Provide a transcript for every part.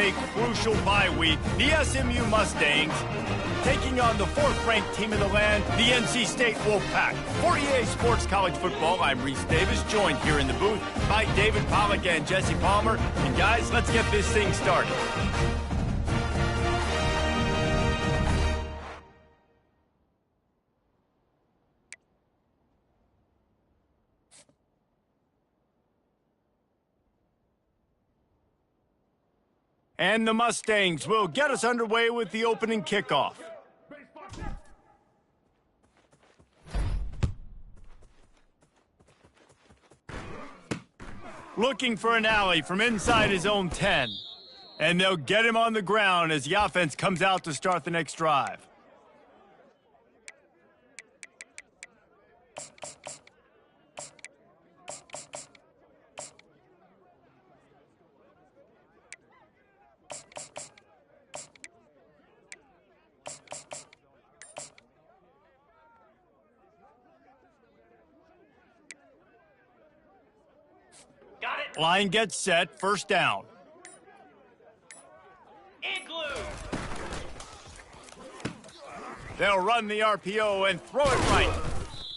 a crucial bye week, the SMU Mustangs taking on the 4th-ranked team in the land, the NC State Wolfpack. For EA Sports College Football, I'm Reese Davis, joined here in the booth by David Pollack and Jesse Palmer. And guys, let's get this thing started. And the Mustangs will get us underway with the opening kickoff. Looking for an alley from inside his own 10. And they'll get him on the ground as the offense comes out to start the next drive. Line gets set, first down. Igloo. They'll run the RPO and throw it right.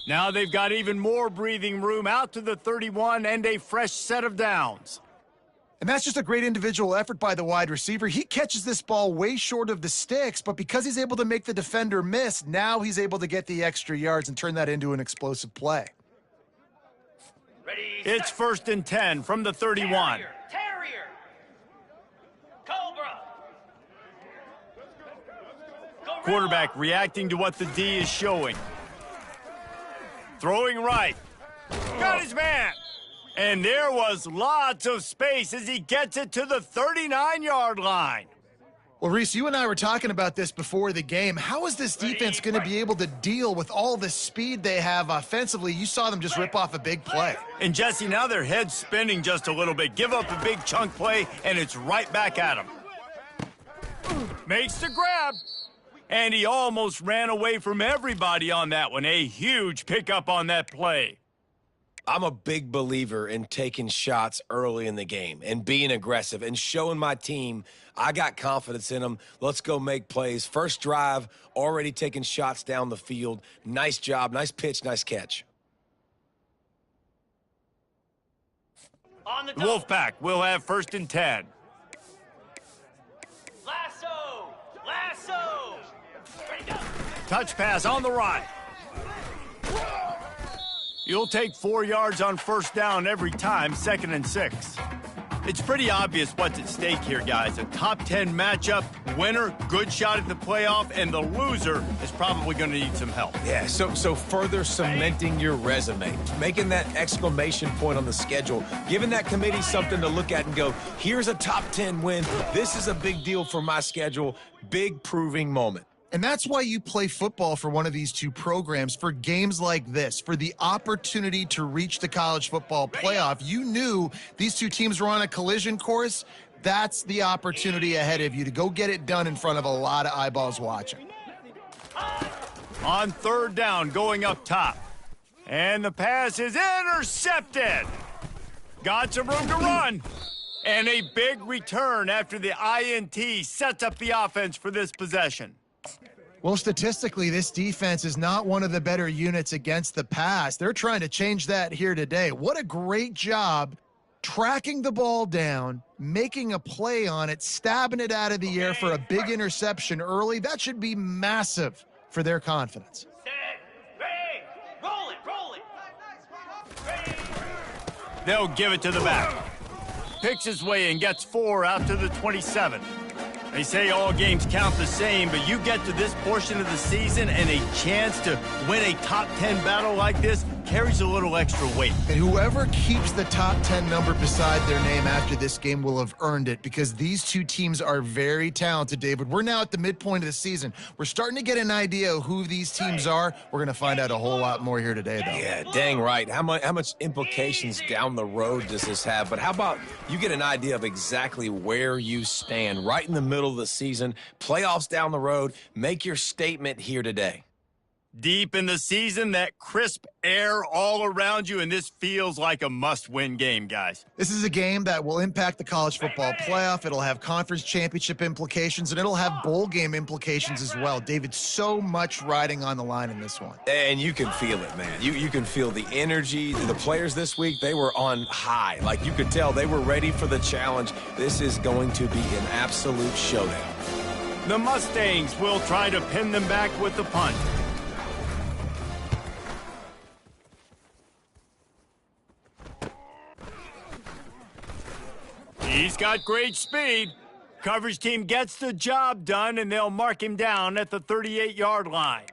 Now they've got even more breathing room out to the 31 and a fresh set of downs. And that's just a great individual effort by the wide receiver. He catches this ball way short of the sticks, but because he's able to make the defender miss, now he's able to get the extra yards and turn that into an explosive play. It's 1st and 10 from the 31. Terrier. Cobra. Quarterback reacting to what the D is showing. Throwing right. Got his man. And there was lots of space as he gets it to the 39-yard line. Well, Reese, you and I were talking about this before the game. How is this defense going to be able to deal with all the speed they have offensively? You saw them just rip off a big play. And, Jesse, now their head's spinning just a little bit. Give up a big chunk play, and it's right back at him. Makes the grab. And he almost ran away from everybody on that one. A huge pickup on that play. I'm a big believer in taking shots early in the game and being aggressive and showing my team I got confidence in them. Let's go make plays. First drive, already taking shots down the field. Nice job, nice pitch, nice catch. On the Wolfpack will have 1st and 10. Lasso. Lasso. Ready, go. Touch pass on the right. You'll take 4 yards on first down every time, 2nd and 6. It's pretty obvious what's at stake here, guys. A top 10 matchup, winner, good shot at the playoff, and the loser is probably going to need some help. Yeah, so further cementing your resume, making that exclamation point on the schedule, giving that committee something to look at and go, here's a top 10 win. This is a big deal for my schedule. Big proving moment. And that's why you play football for one of these two programs, for games like this, for the opportunity to reach the college football playoff. You knew these two teams were on a collision course. That's the opportunity ahead of you to go get it done in front of a lot of eyeballs watching. On 3rd down, going up top. And the pass is intercepted. Got some room to run. And a big return after the INT sets up the offense for this possession. Well, statistically, this defense is not one of the better units against the pass. They're trying to change that here today. What a great job tracking the ball down, making a play on it, stabbing it out of the air for a big interception early. That should be massive for their confidence. Set. Ready. Roll it. Roll it. Ready. They'll give it to the back. Picks his way and gets 4 out to the 27. They say all games count the same, but you get to this portion of the season and a chance to win a top 10 battle like this carries a little extra weight. And whoever keeps the top 10 number beside their name after this game will have earned it, because these two teams are very talented, David. We're now at the midpoint of the season. We're starting to get an idea of who these teams are. We're going to find out a whole lot more here today, though. Yeah, dang right. How much implications down the road does this have? But how about you get an idea of exactly where you stand right in the middle of the season, playoffs down the road, make your statement here today. Deep in the season, that crisp air all around you, and this feels like a must-win game, guys. This is a game that will impact the college football playoff. It'll have conference championship implications, and it'll have bowl game implications as well. David, so much riding on the line in this one. And you can feel it, man. You can feel the energy. The players this week, they were on high. Like, you could tell they were ready for the challenge. This is going to be an absolute showdown. The Mustangs will try to pin them back with the punt. He's got great speed. Coverage team gets the job done, and they'll mark him down at the 38-yard line.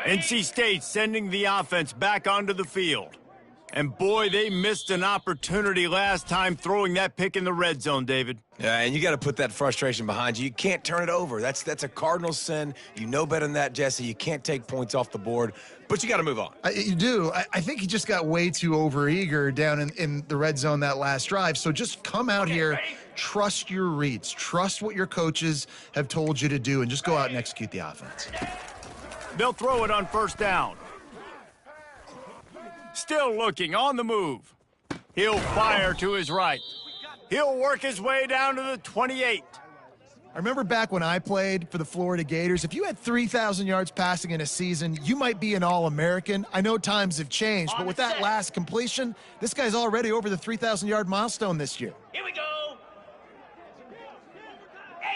NC State sending the offense back onto the field. And boy, they missed an opportunity last time throwing that pick in the red zone, David. Yeah, and you got to put that frustration behind you. You can't turn it over. That's a Cardinal sin. You know better than that, Jesse. You can't take points off the board, but you got to move on. You do. I think he just got way too overeager down in the red zone that last drive. So just come out here, trust your reads, trust what your coaches have told you to do, and just go out and execute the offense. They'll throw it on first down. Still looking, on the move. He'll fire to his right. He'll work his way down to the 28. I remember back when I played for the Florida Gators, if you had 3,000 yards passing in a season, you might be an All-American. I know times have changed, but with that last completion, this guy's already over the 3,000-yard milestone this year. Here we go.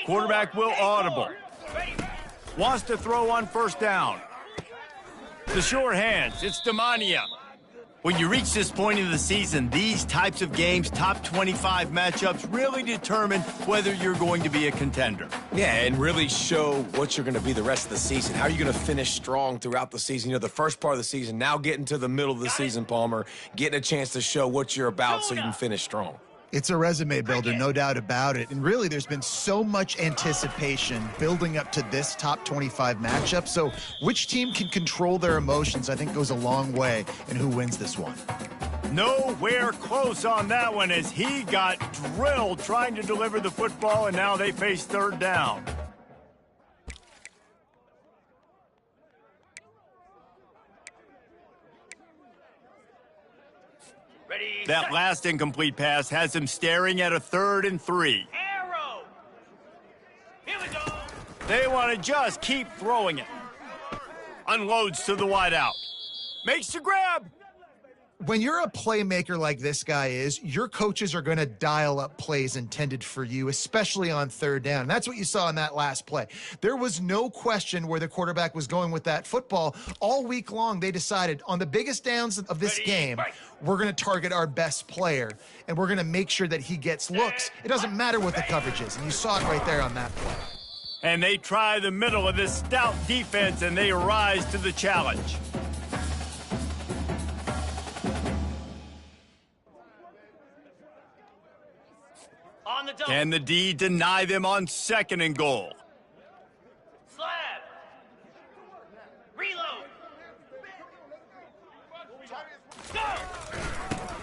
Quarterback will audible. Wants to throw on first down. The sure hands, it's Demania. When you reach this point in the season, these types of games, top 25 matchups, really determine whether you're going to be a contender. Yeah, and really show what you're going to be the rest of the season. How are you going to finish strong throughout the season? You know, the first part of the season, now getting to the middle of the season, Palmer, getting a chance to show what you're about so you can finish strong. It's a resume builder, no doubt about it. And really, there's been so much anticipation building up to this top 25 matchup. So which team can control their emotions, I think, goes a long way in who wins this one. Nowhere close on that one as he got drilled trying to deliver the football, and now they face third down. That last incomplete pass has him staring at a 3rd and 3. Arrow. Here we go. They want to just keep throwing it. Unloads to the wideout. Makes the grab. When you're a playmaker like this guy is, your coaches are going to dial up plays intended for you, especially on third down. And that's what you saw in that last play. There was no question where the quarterback was going with that football. All week long, they decided on the biggest downs of this game, we're going to target our best player, and we're going to make sure that he gets looks. It doesn't matter what the coverage is, and you saw it right there on that play. And they try the middle of this stout defense, and they rise to the challenge. Can the D deny them on 2nd and goal? Slab. Reload. Go.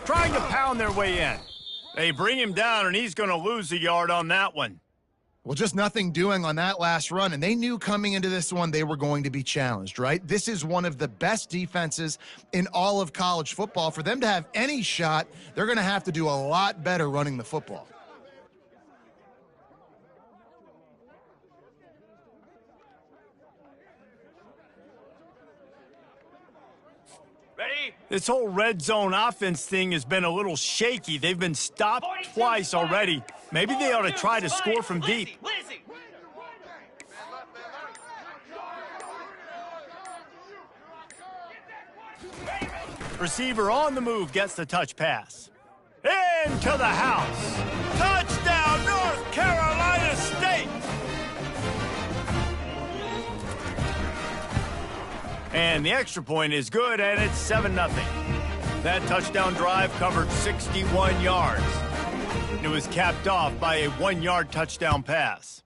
Trying to pound their way in. They bring him down, and he's going to lose a yard on that one. Well, just nothing doing on that last run, and they knew coming into this one they were going to be challenged, right? This is one of the best defenses in all of college football. For them to have any shot, they're going to have to do a lot better running the football. Ready? This whole red zone offense thing has been a little shaky. They've been stopped twice already. Maybe they ought to try to score from deep. Lizzie. Receiver on the move gets the touch pass. Into the house. Touchdown, North Carolina State. And the extra point is good, and it's 7-0. That touchdown drive covered 61 yards. And it was capped off by a 1-yard touchdown pass.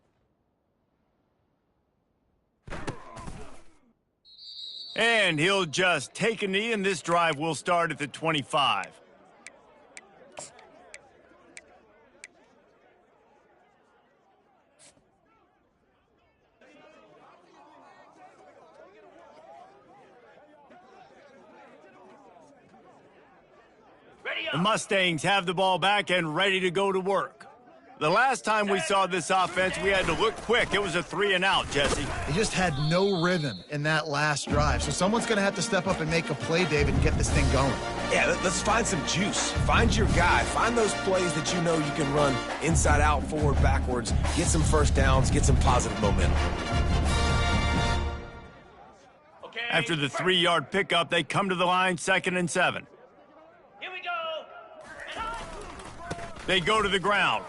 And he'll just take a knee, and this drive will start at the 25. The Mustangs have the ball back and ready to go to work. The last time we saw this offense, we had to look quick. It was a 3-and-out, Jesse. They just had no rhythm in that last drive. So someone's going to have to step up and make a play, David, and get this thing going. Yeah, let's find some juice. Find your guy. Find those plays that you know you can run inside out, forward, backwards. Get some first downs. Get some positive momentum. After the 3-yard pickup, they come to the line, 2nd and 7. Here we go. They go to the ground.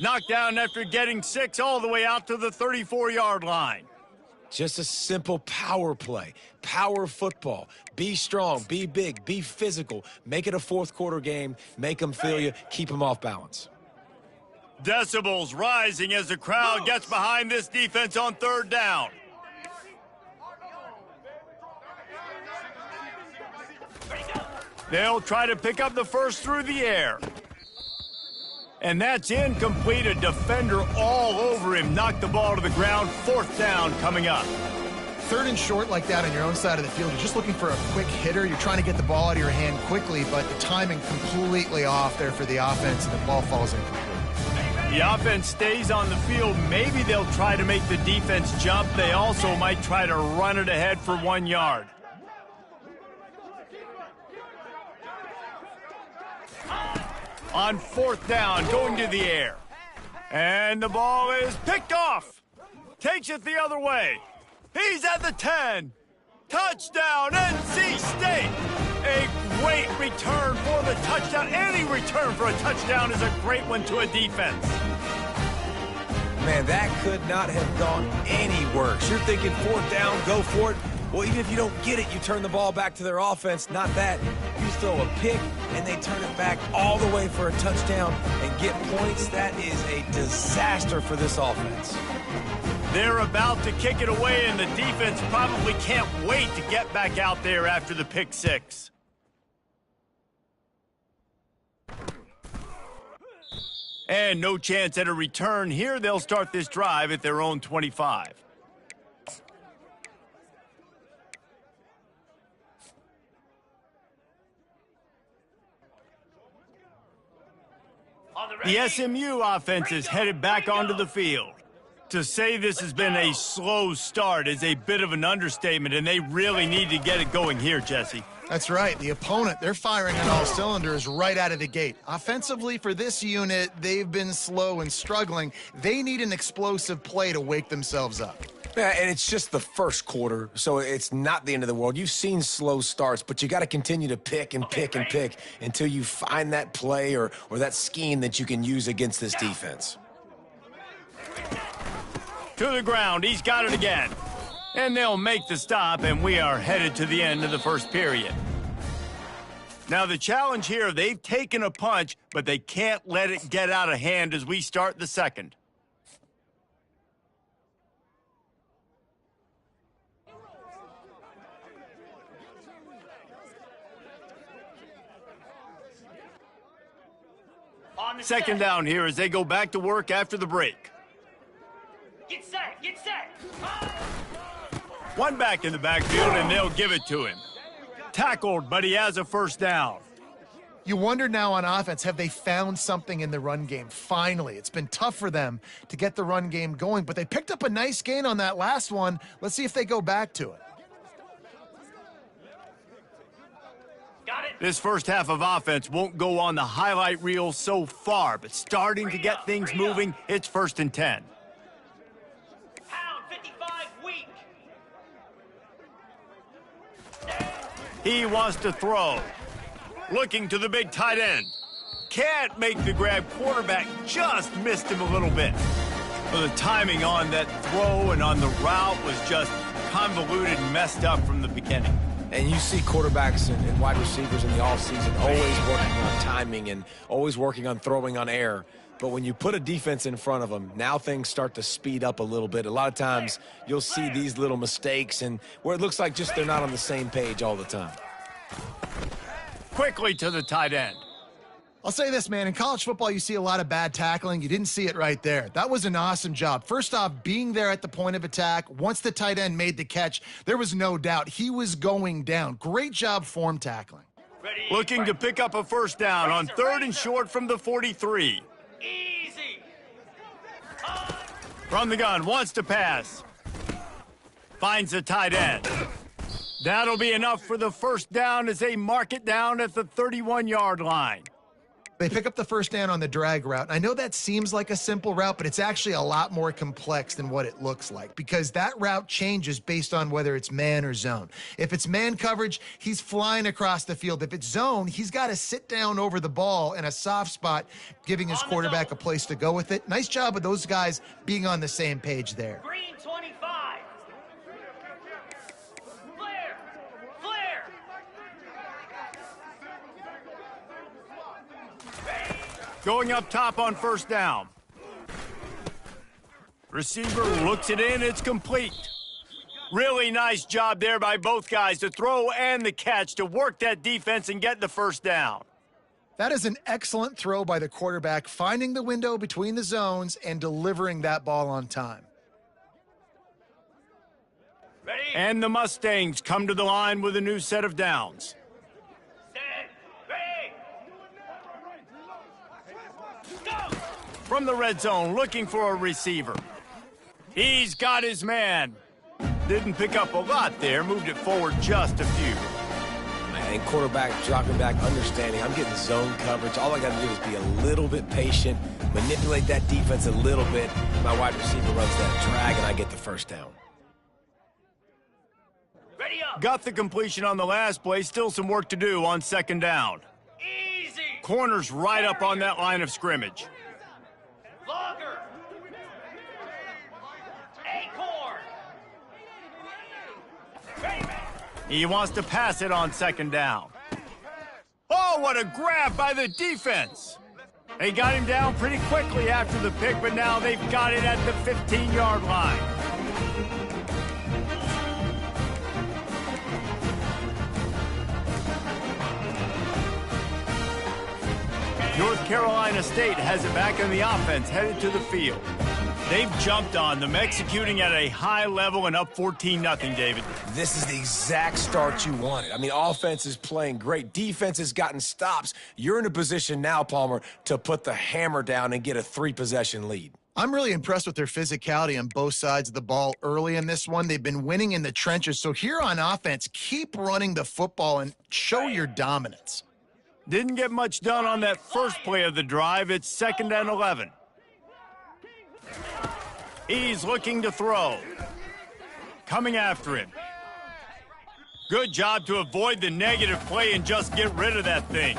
Knocked down after getting 6 all the way out to the 34-yard line. Just a simple power play. Power football. Be strong. Be big. Be physical. Make it a fourth-quarter game. Make them feel you. Keep them off balance. Decibels rising as the crowd gets behind this defense on 3rd down. They'll try to pick up the first through the air. And that's incomplete. A defender all over him. Knocked the ball to the ground. 4th down coming up. 3rd and short like that on your own side of the field. You're just looking for a quick hitter. You're trying to get the ball out of your hand quickly, but the timing completely off there for the offense, and the ball falls incomplete. The offense stays on the field. Maybe they'll try to make the defense jump. They also might try to run it ahead for 1 yard. On 4th down, going to the air. And the ball is picked off. Takes it the other way. He's at the 10. Touchdown, NC State. A great return for the touchdown. Any return for a touchdown is a great one to a defense. Man, that could not have gone any worse. You're thinking 4th down, go for it. Well, even if you don't get it, you turn the ball back to their offense. Not that. You throw a pick, and they turn it back all the way for a touchdown and get points. That is a disaster for this offense. They're about to kick it away, and the defense probably can't wait to get back out there after the pick 6. And no chance at a return here. They'll start this drive at their own 25. The SMU offense is headed back onto the field. To say this has been a slow start is a bit of an understatement, and they really need to get it going here, Jesse. That's right. The opponent, they're firing on all cylinders right out of the gate. Offensively, for this unit, they've been slow and struggling. They need an explosive play to wake themselves up. Yeah, and it's just the first quarter, so it's not the end of the world. You've seen slow starts, but you got to continue to pick and pick and pick until you find that play or that scheme that you can use against this defense. To the ground. He's got it again. And they'll make the stop, and we are headed to the end of the first period. Now, the challenge here, they've taken a punch, but they can't let it get out of hand as we start the second. Second down here as they go back to work after the break. Get set, get set. One back in the backfield, and they'll give it to him. Tackled, but he has a first down. You wonder now on offense, have they found something in the run game? Finally, it's been tough for them to get the run game going, but they picked up a nice gain on that last one. Let's see if they go back to it. Got it. This first half of offense won't go on the highlight reel so far, but starting to get things moving, it's 1st and 10. Pound 55 weak. He wants to throw. Looking to the big tight end. Can't make the grab. Quarterback just missed him a little bit. Well, the timing on that throw and on the route was just convoluted and messed up from the beginning. And you see quarterbacks and wide receivers in the offseason always working on timing and always working on throwing on air. But when you put a defense in front of them, now things start to speed up a little bit. A lot of times you'll see these little mistakes and where it looks like just they're not on the same page all the time. Quickly to the tight end. I'll say this, man. In college football, you see a lot of bad tackling. You didn't see it right there. That was an awesome job. First off, being there at the point of attack. Once the tight end made the catch, there was no doubt he was going down. Great job form tackling. Looking to pick up a first down on 3rd and short from the 43. Easy. From the gun, wants to pass. Finds the tight end. That'll be enough for the first down as they mark it down at the 31-yard line. They pick up the first down on the drag route. I know that seems like a simple route, but it's actually a lot more complex than what it looks like because that route changes based on whether it's man or zone. If it's man coverage, he's flying across the field. If it's zone, he's got to sit down over the ball in a soft spot, giving his quarterback a place to go with it. Nice job of those guys being on the same page there. Green 25. Flare. Flare. Going up top on first down. Receiver looks it in. It's complete. Really nice job there by both guys to throw and the catch to work that defense and get the first down. That is an excellent throw by the quarterback, finding the window between the zones and delivering that ball on time. Ready? And the Mustangs come to the line with a new set of downs. Set. Ready. Go. From the red zone, looking for a receiver. He's got his man. Didn't pick up a lot there, moved it forward just a few. And quarterback dropping back, understanding I'm getting zone coverage. All I got to do is be a little bit patient, manipulate that defense a little bit. My wide receiver runs that drag, and I get the first down. Ready up. Got the completion on the last play. Still some work to do on second down. Easy. Corner's right up on that line of scrimmage. Logger. Acorn. Ready. He wants to pass it on second down. Oh, what a grab by the defense. They got him down pretty quickly after the pick, but now they've got it at the 15-yard line. North Carolina State has it back in the offense, headed to the field. They've jumped on them, executing at a high level and up 14-0, David. This is the exact start you wanted. I mean, offense is playing great. Defense has gotten stops. You're in a position now, Palmer, to put the hammer down and get a 3-possession lead. I'm really impressed with their physicality on both sides of the ball early in this one. They've been winning in the trenches. So here on offense, keep running the football and show your dominance. Didn't get much done on that first play of the drive. It's 2nd and 11. He's looking to throw. Coming after him. Good job to avoid the negative play and just get rid of that thing.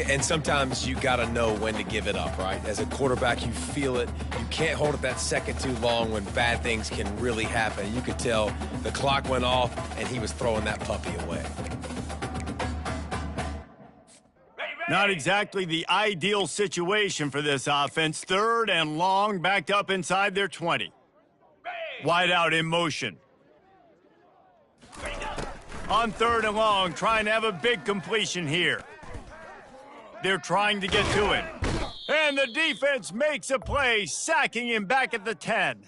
And sometimes you got to know when to give it up, right? As a quarterback, you feel it. You can't hold it that second too long when bad things can really happen. You could tell the clock went off and he was throwing that puppy away. Not exactly the ideal situation for this offense. 3rd and long, backed up inside their 20. Wide out in motion. On 3rd and long, trying to have a big completion here. They're trying to get to him. And the defense makes a play, sacking him back at the 10.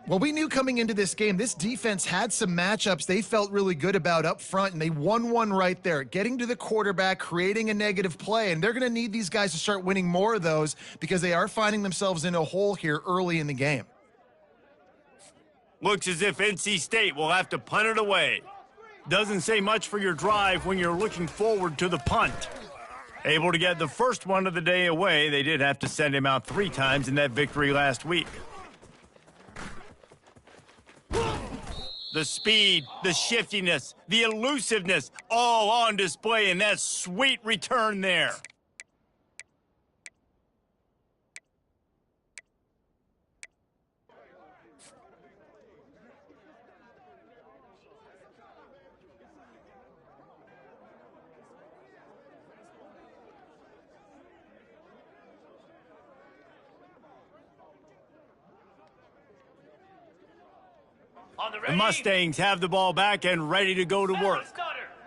Well, we knew coming into this game, this defense had some matchups they felt really good about up front, and they won one right there, getting to the quarterback, creating a negative play, and they're going to need these guys to start winning more of those because they are finding themselves in a hole here early in the game. Looks as if NC State will have to punt it away. Doesn't say much for your drive when you're looking forward to the punt. Able to get the first one of the day away. They did have to send him out 3 times in that victory last week. The speed, the shiftiness, the elusiveness, all on display in that sweet return there. On the The ready. Mustangs have the ball back and ready to go to work.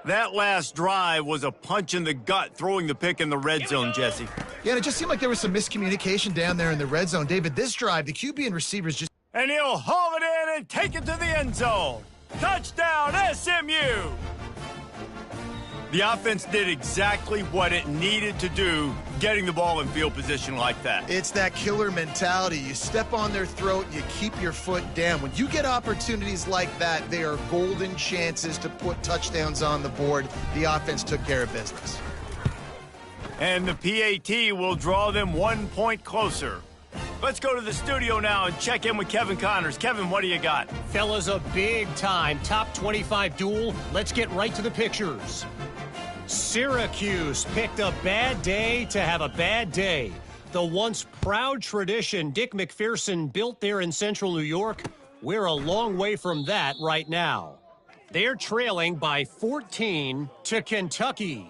That last drive was a punch in the gut, throwing the pick in the red zone, Jesse. Yeah, and it just seemed like there was some miscommunication down there in the red zone. David, this drive, the QB and receivers just... And he'll haul it in and take it to the end zone. Touchdown, SMU! The offense did exactly what it needed to do, getting the ball in field position like that. It's that killer mentality. You step on their throat, you keep your foot down. When you get opportunities like that, they are golden chances to put touchdowns on the board. The offense took care of business. And the PAT will draw them 1 point closer. Let's go to the studio now and check in with Kevin Connors. Kevin, what do you got? Fellas, a big-time top 25 duel. Let's get right to the pictures. Syracuse picked a bad day to have a bad day. The once proud tradition Dick McPherson built there in central New York, we're a long way from that right now. They're trailing by 14 to Kentucky.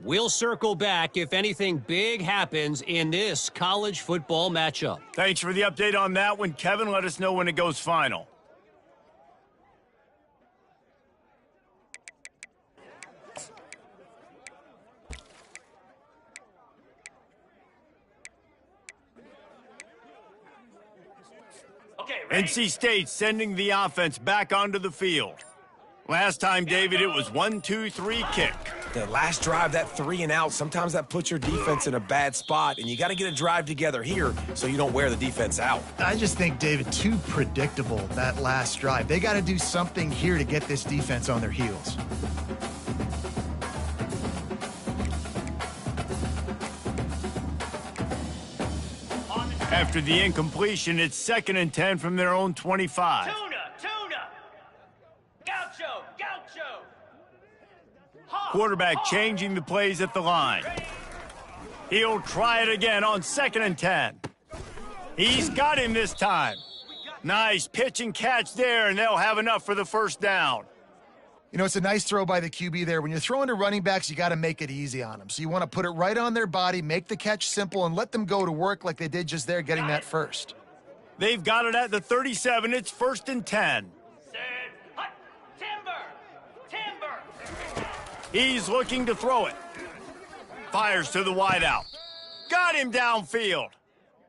We'll circle back if anything big happens in this college football matchup. Thanks for the update on that one, Kevin. Let us know when it goes final. Okay, ready. NC State sending the offense back onto the field. Last time, David, it was 1-2-3 kick. The last drive, that 3 and out, sometimes that puts your defense in a bad spot, and you got to get a drive together here so you don't wear the defense out. I just think, David, too predictable, that last drive. They got to do something here to get this defense on their heels. After the incompletion, it's 2nd and 10 from their own 25. Tuna. Gaucho. Hawk, Quarterback Hawk. changing the plays at the line. He'll try it again on 2nd and 10. He's got him this time. Nice pitch and catch there, and they'll have enough for the first down. You know, it's a nice throw by the QB there. When you're throwing to running backs, you got to make it easy on them. So you want to put it right on their body, make the catch simple, and let them go to work like they did just there, getting that first. They've got it at the 37. It's 1st and 10. Set. Hut. Timber. He's looking to throw it. Fires to the wideout. Got him downfield.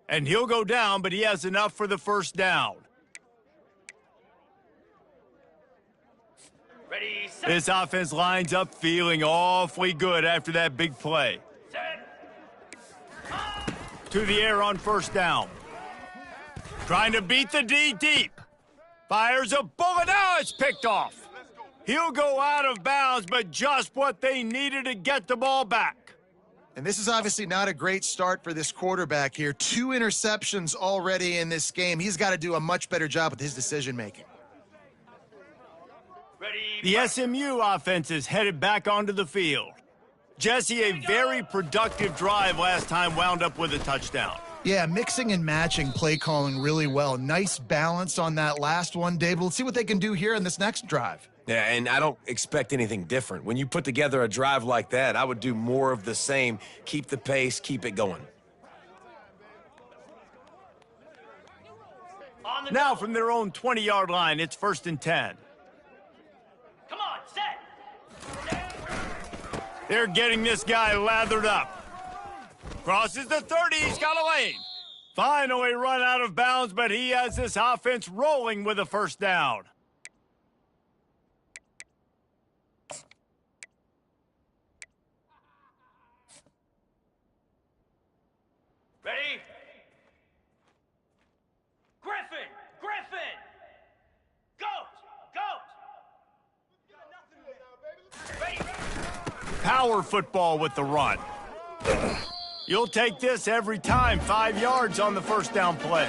And he'll go down, but he has enough for the first down. Ready, set. This offense lines up feeling awfully good after that big play. Set. To the air on first down. Trying to beat the D deep. Fires a bullet. Now it's picked off. He'll go out of bounds, but just what they needed to get the ball back. And this is obviously not a great start for this quarterback here. 2 interceptions already in this game. He's got to do a much better job with his decision-making. Ready. The SMU offense is headed back onto the field. Jesse, a very productive drive last time, wound up with a touchdown. Yeah, mixing and matching play calling really well. Nice balance on that last one, David. Let's see what they can do here in this next drive. Yeah, and I don't expect anything different. When you put together a drive like that, I would do more of the same. Keep the pace, keep it going. On the Now double. from their own 20-yard line, it's 1st and 10. Come on, set. They're getting this guy lathered up. Crosses the 30, he's got a lane. Finally run out of bounds, but he has this offense rolling with a first down. Ready? Griffin! Goat! Ready? Power football with the run. You'll take this every time. 5 yards on the first down play.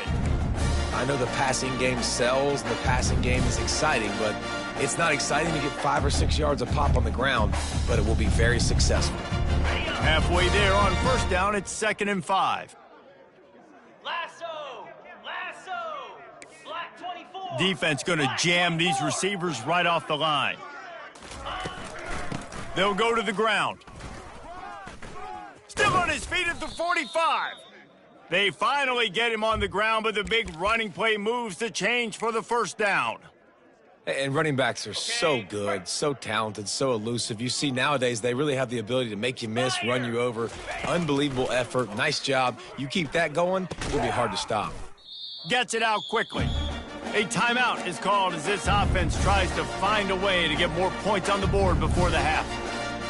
I know the passing game sells, and the passing game is exciting, but it's not exciting to get 5 or 6 yards a pop on the ground, but it will be very successful. Halfway there on first down, it's 2nd and 5. Lasso! Black 24! Defense going to jam these receivers right off the line. They'll go to the ground. Still on his feet at the 45. They finally get him on the ground, but the big running play moves the change for the first down. And running backs are so good, so talented, so elusive. You see nowadays they really have the ability to make you miss, run you over. Unbelievable effort. Nice job. You keep that going, it'll be hard to stop. Gets it out quickly. A timeout is called as this offense tries to find a way to get more points on the board before the half.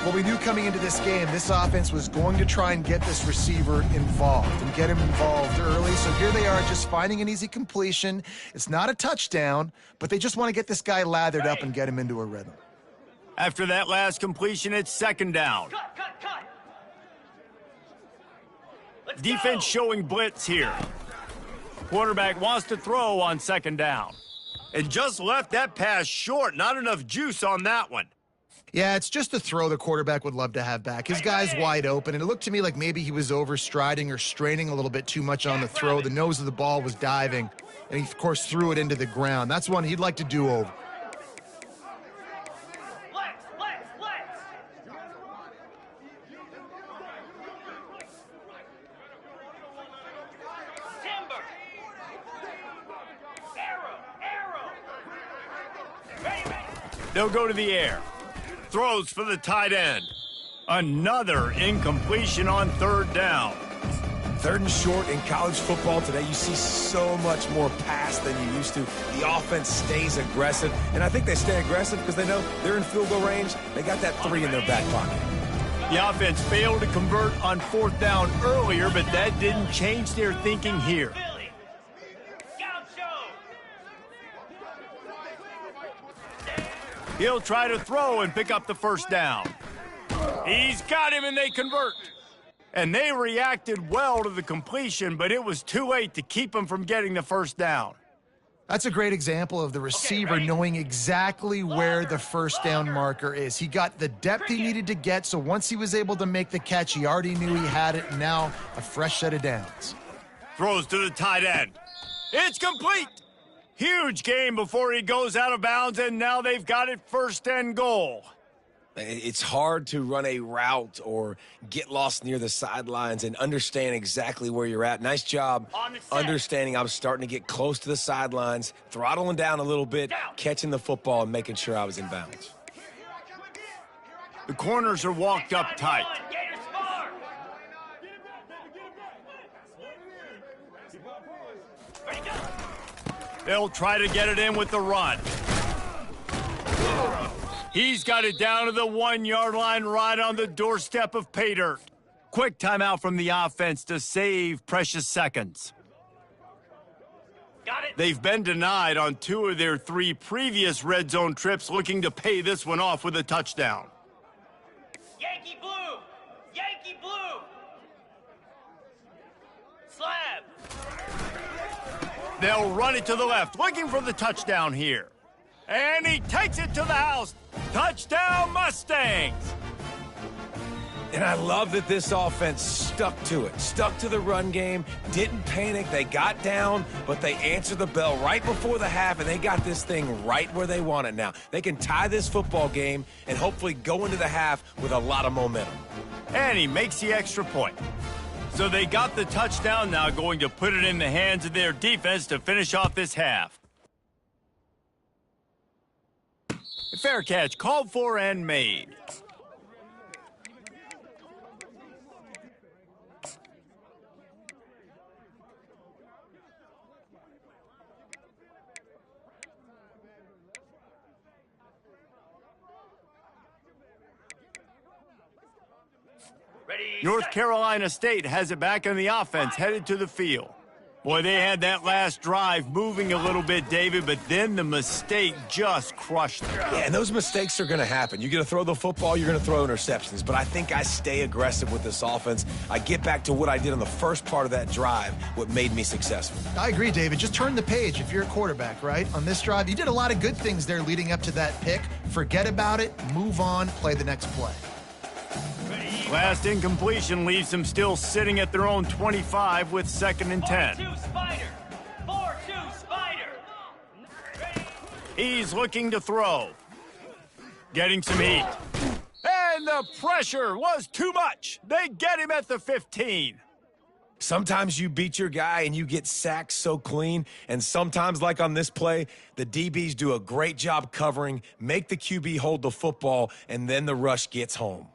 Well, we knew coming into this game, this offense was going to try and get this receiver involved and get him involved early. So here they are just finding an easy completion. It's not a touchdown, but they just want to get this guy lathered up and get him into a rhythm. After that last completion, it's second down. Cut. Let's Defense go. showing blitz here. Quarterback wants to throw on second down. And just left that pass short. Not enough juice on that one. Yeah, it's just a throw the quarterback would love to have back. His guy's wide open, and it looked to me like maybe he was overstriding or straining a little bit too much on the throw. The nose of the ball was diving, and he, of course, threw it into the ground. That's one he'd like to do over. Let's. Timber. Arrow. Ready. They'll go to the air. Throws for the tight end. Another incompletion on third down. Third and short in college football today, you see so much more pass than you used to. The offense stays aggressive, and I think they stay aggressive because they know they're in field goal range. They got that 3 in their back pocket. The offense failed to convert on fourth down earlier, but that didn't change their thinking here. Billy. Scout show. He'll try to throw and pick up the first down. He's got him, and they convert. And they reacted well to the completion, but it was too late to keep him from getting the first down. That's a great example of the receiver knowing exactly where the first down marker is. He got the depth he needed to get, so once he was able to make the catch, he already knew he had it, and now a fresh set of downs. Throws to the tight end. It's complete. Huge game before he goes out of bounds, and now they've got it first and goal. It's hard to run a route or get lost near the sidelines and understand exactly where you're at. Nice job understanding I was starting to get close to the sidelines, throttling down a little bit, catching the football, and making sure I was in bounds. The corners are walked up tight. Gators far. Ready, go. They'll try to get it in with the run. He's got it down to the 1-yard line right on the doorstep of pay dirt. Quick timeout from the offense to save precious seconds. Got it. They've been denied on 2 of their 3 previous red zone trips, looking to pay this one off with a touchdown. Yankee blue. Slab. They'll run it to the left, looking for the touchdown here. And he takes it to the house. Touchdown, Mustangs! And I love that this offense stuck to it, stuck to the run game, didn't panic. They got down, but they answered the bell right before the half, and they got this thing right where they want it now. They can tie this football game and hopefully go into the half with a lot of momentum. And he makes the extra point. So they got the touchdown, now going to put it in the hands of their defense to finish off this half. Fair catch, called for and made. Ready. North Carolina State has it back on the offense, headed to the field. Boy, they had that last drive moving a little bit, David, but then the mistake just crushed them. Yeah, and those mistakes are going to happen. You're going to throw the football, you're going to throw interceptions. But I think I stay aggressive with this offense. I get back to what I did on the first part of that drive, what made me successful. I agree, David. Just turn the page if you're a quarterback, right? On this drive, you did a lot of good things there leading up to that pick. Forget about it, move on, play the next play. Last incompletion leaves them still sitting at their own 25 with 2nd and 10. 4-2 Spider. 4-2 Spider. Ready. He's looking to throw. Getting some heat. And the pressure was too much. They get him at the 15. Sometimes you beat your guy and you get sacked so clean, and sometimes, like on this play, the DBs do a great job covering, make the QB hold the football, and then the rush gets home.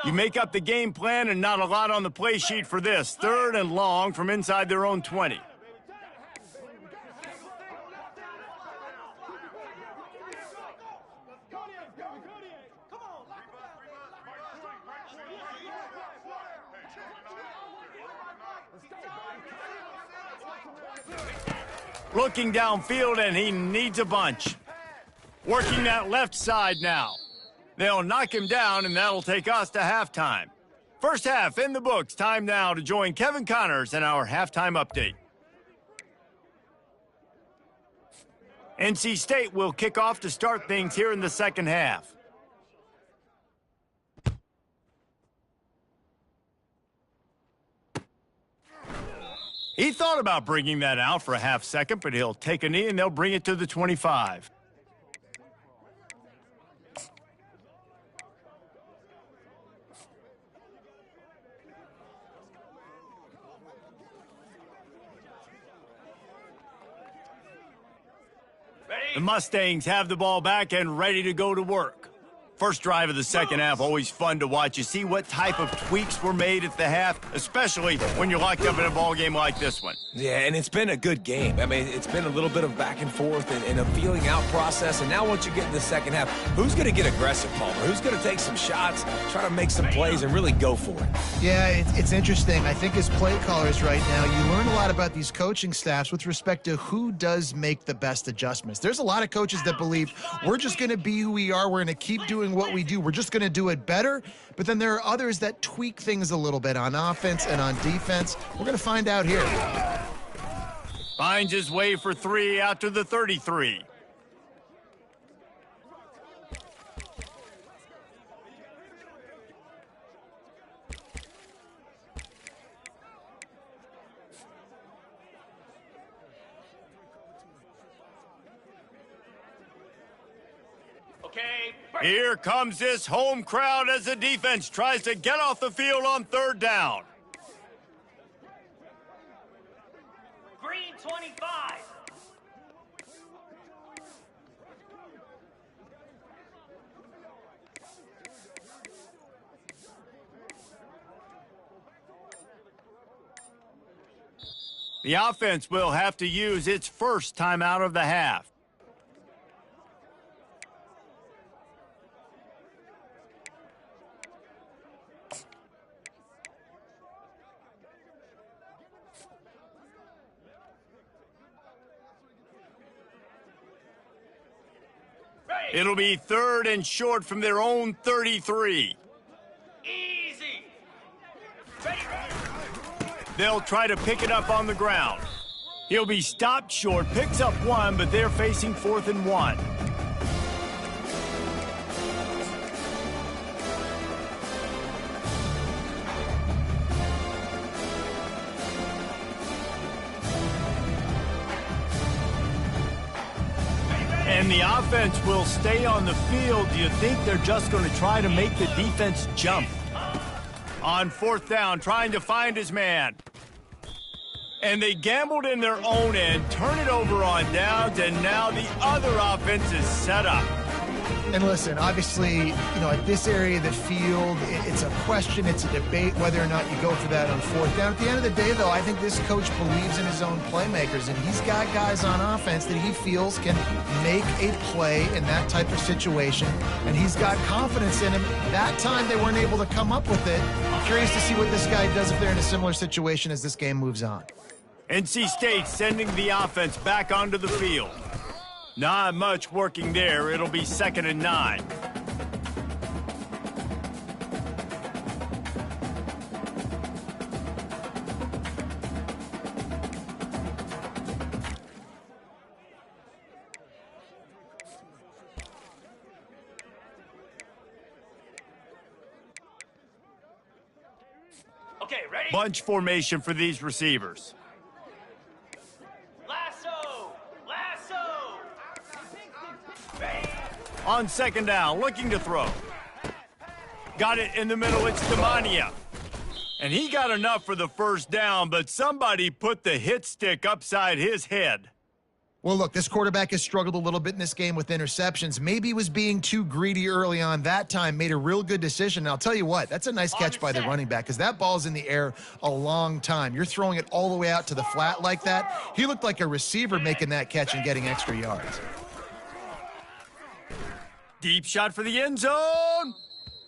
You make up the game plan and not a lot on the play sheet for this. 3rd and long from inside their own 20. Looking downfield, and he needs a bunch. Working that left side now. They'll knock him down, and that'll take us to halftime. First half in the books. Time now to join Kevin Connors in our halftime update. NC State will kick off to start things here in the second half. He thought about bringing that out for a half second, but he'll take a knee and they'll bring it to the 25. The Mustangs have the ball back and ready to go to work. First drive of the second half, always fun to watch. You see what type of tweaks were made at the half, especially when you're locked up in a ball game like this one. Yeah, and it's been a good game. I mean, it's been a little bit of back and forth and a feeling out process. And now once you get in the second half, who's going to get aggressive, Palmer? Who's going to take some shots, try to make some plays, and really go for it? Yeah, it's interesting. I think as play callers right now, you learn a lot about these coaching staffs with respect to who does make the best adjustments. There's a lot of coaches that believe we're just going to be who we are. We're going to keep doing what we do. We're just going to do it better. But then there are others that tweak things a little bit on offense and on defense. We're going to find out here. Finds his way for 3 out to the 33. Here comes this home crowd as the defense tries to get off the field on 3rd down. Green 25. The offense will have to use its first timeout of the half. It'll be 3rd and short from their own 33. Easy. They'll try to pick it up on the ground. He'll be stopped short, picks up 1, but they're facing 4th and 1. And the offense will stay on the field. Do you think they're just going to try to make the defense jump? On 4th down, trying to find his man. And they gambled in their own end, turn it over on downs, and now the other offense is set up. And listen, obviously, at this area of the field, it's a question, it's a debate whether or not you go for that on 4th down. At the end of the day, though, I think this coach believes in his own playmakers, and he's got guys on offense that he feels can make a play in that type of situation, and he's got confidence in him. That time, they weren't able to come up with it. I'm curious to see what this guy does if they're in a similar situation as this game moves on. NC State sending the offense back onto the field. Not much working there. It'll be 2nd and 9. Okay, ready? Bunch formation for these receivers. Lasso! Lasso! On second down, looking to throw. Got it in the middle, it's Demania. And he got enough for the first down, but somebody put the hit stick upside his head. Well, look, this quarterback has struggled a little bit in this game with interceptions. Maybe he was being too greedy early on that time, made a real good decision. And I'll tell you what, that's a nice catch by the running back because that ball's in the air a long time. You're throwing it all the way out to the flat like that. He looked like a receiver making that catch and getting extra yards. Deep shot for the end zone.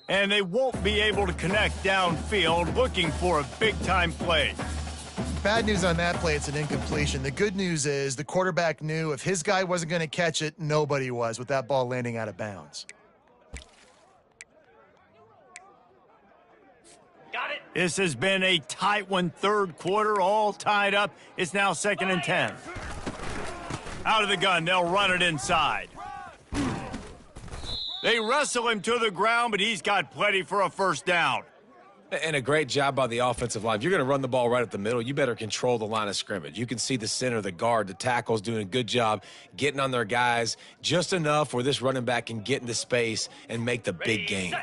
And they won't be able to connect downfield, looking for a big-time play. Bad news on that play, it's an incompletion. The good news is the quarterback knew if his guy wasn't going to catch it, nobody was with that ball landing out of bounds. Got it. This has been a tight one, third quarter, all tied up. It's now 2nd and 10. Out of the gun, they'll run it inside. They wrestle him to the ground, but he's got plenty for a first down. And a great job by the offensive line. If you're going to run the ball right at the middle, you better control the line of scrimmage. You can see the center, the guard, the tackles doing a good job getting on their guys just enough where this running back can get into space and make the big game.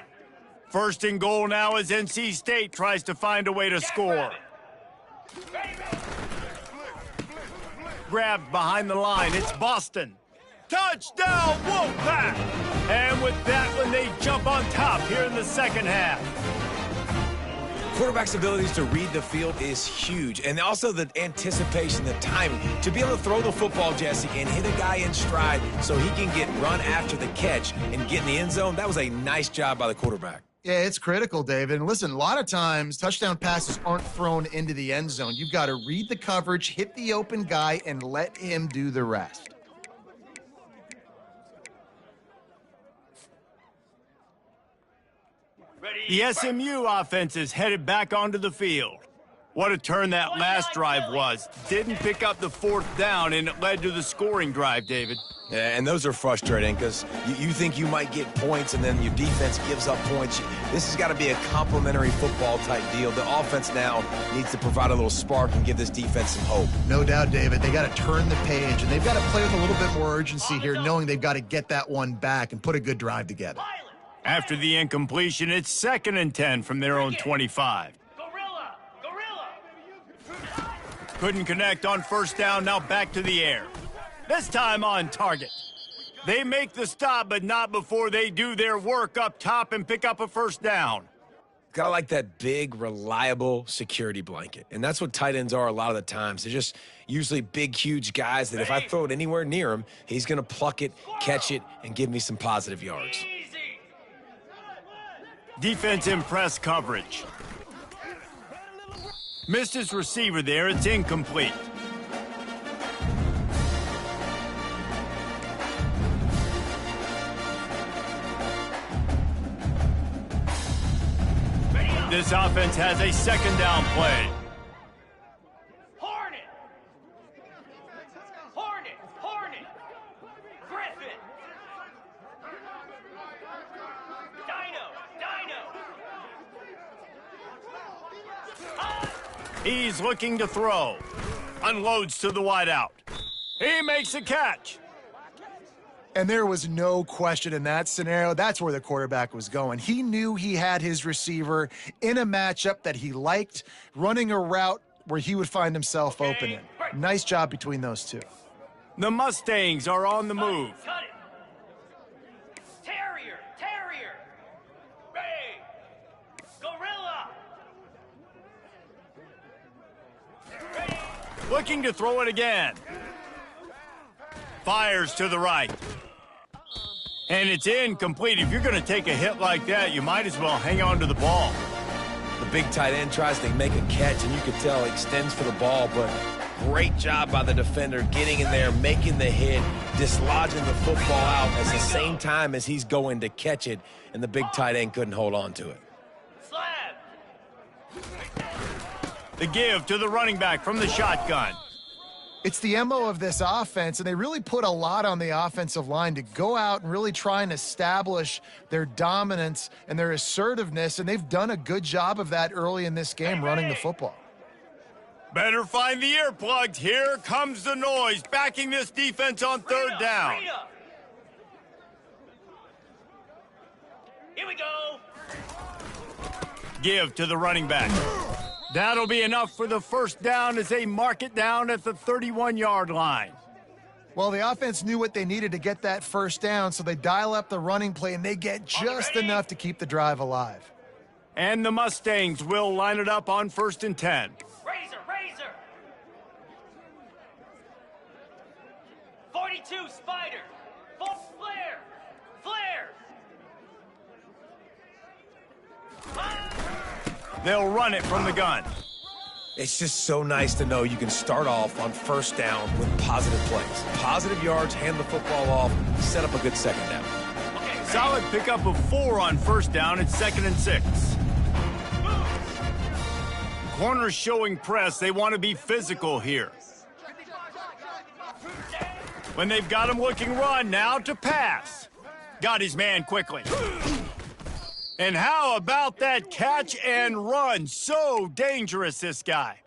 First and goal now as NC State tries to find a way to score. Grabbed behind the line. It's Boston. Touchdown, Wolfpack! And with that one, they jump on top here in the second half. Quarterback's abilities to read the field is huge. And also the anticipation, the timing. To be able to throw the football, Jesse, and hit a guy in stride so he can get run after the catch and get in the end zone, that was a nice job by the quarterback. Yeah, it's critical, David. And listen, a lot of times touchdown passes aren't thrown into the end zone. You've got to read the coverage, hit the open guy, and let him do the rest. The SMU offense is headed back onto the field. What a turn that last drive was. Didn't pick up the fourth down, and it led to the scoring drive, David. Yeah, and those are frustrating because you think you might get points and then your defense gives up points. This has got to be a complementary football type deal. The offense now needs to provide a little spark and give this defense some hope. No doubt, David. They got to turn the page, and they've got to play with a little bit more urgency here, knowing they've got to get that one back and put a good drive together. After the incompletion, it's 2nd and 10 from their own 25. Gorilla! Gorilla! Couldn't connect on first down, now back to the air. This time on target. They make the stop, but not before they do their work up top and pick up a first down. Got to like that big, reliable security blanket. And that's what tight ends are a lot of the times. They're just usually big, huge guys that if I throw it anywhere near him, he's going to pluck it, catch it, and give me some positive yards. Defense in press coverage. Missed his receiver there. It's incomplete. This offense has a second down play. Hornet! Hornet! Hornet! Griffin! Dino! He's looking to throw. Unloads to the wideout. He makes a catch. And there was no question in that scenario. That's where the quarterback was going. He knew he had his receiver in a matchup that he liked, running a route where he would find himself open in. Nice job between those two. The Mustangs are on the move. Cut it! Terrier! Terrier! Ray! Gorilla! Looking to throw it again. Fires to the right. And it's incomplete. If you're going to take a hit like that, you might as well hang on to the ball. The big tight end tries to make a catch, and you can tell he extends for the ball, but great job by the defender getting in there, making the hit, dislodging the football out at the same time as he's going to catch it, and the big tight end couldn't hold on to it. Slab! The give to the running back from the shotgun. It's the MO of this offense, and they really put a lot on the offensive line to go out and really try and establish their dominance and their assertiveness, and they've done a good job of that early in this game running the football. Better find the earplugs. Here comes the noise, backing this defense on third down. Here we go. Give to the running back. That'll be enough for the first down as they mark it down at the 31-yard line. Well, the offense knew what they needed to get that first down, so they dial up the running play, and they get just enough to keep the drive alive. And the Mustangs will line it up on 1st and 10. Razor, razor. 42, Spider. Flare, flare. They'll run it from the gun. It's just so nice to know you can start off on first down with positive plays. Positive yards, hand the football off, set up a good second down. Okay, Solid pickup of 4 on first down. It's 2nd and 6. Corners showing press. They want to be physical here. When they've got him looking run, now to pass. Got his man quickly. And how about that catch and run? So dangerous, this guy.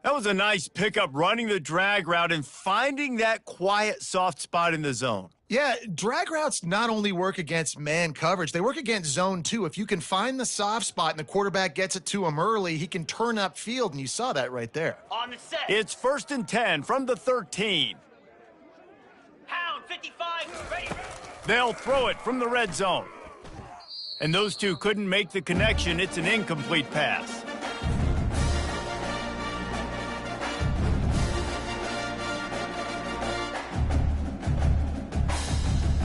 That was a nice pickup, running the drag route and finding that quiet, soft spot in the zone. Yeah, drag routes not only work against man coverage, they work against zone too. If you can find the soft spot and the quarterback gets it to him early, he can turn upfield, and you saw that right there. on the set. It's 1st and 10 from the 13. Hound 55, ready. They'll throw it from the red zone. And those two couldn't make the connection. It's an incomplete pass.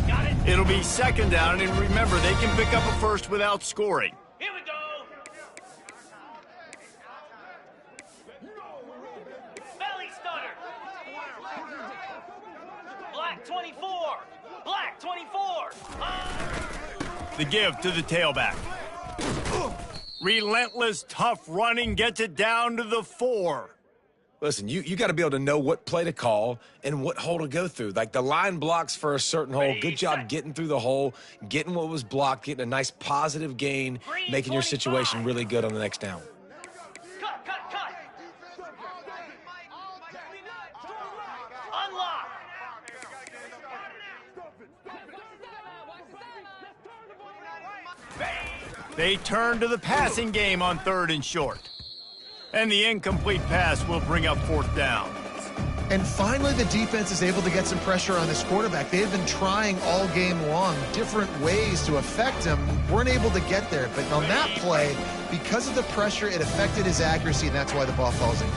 Got it. It'll be 2nd down, and remember, they can pick up a first without scoring. Here we go. Belly stutter. Black 24. Black 24. The give to the tailback. Relentless, tough running gets it down to the 4. Listen, you got to be able to know what play to call and what hole to go through. Like the line blocks for a certain hole. Good job getting through the hole, getting what was blocked, getting a nice positive gain, making your situation really good on the next down. Cut, cut, cut. Unlock. They turn to the passing game on 3rd and short. And the incomplete pass will bring up 4th down. And finally, the defense is able to get some pressure on this quarterback. They've been trying all game long different ways to affect him. Weren't able to get there. But on that play, because of the pressure, it affected his accuracy, and that's why the ball falls in.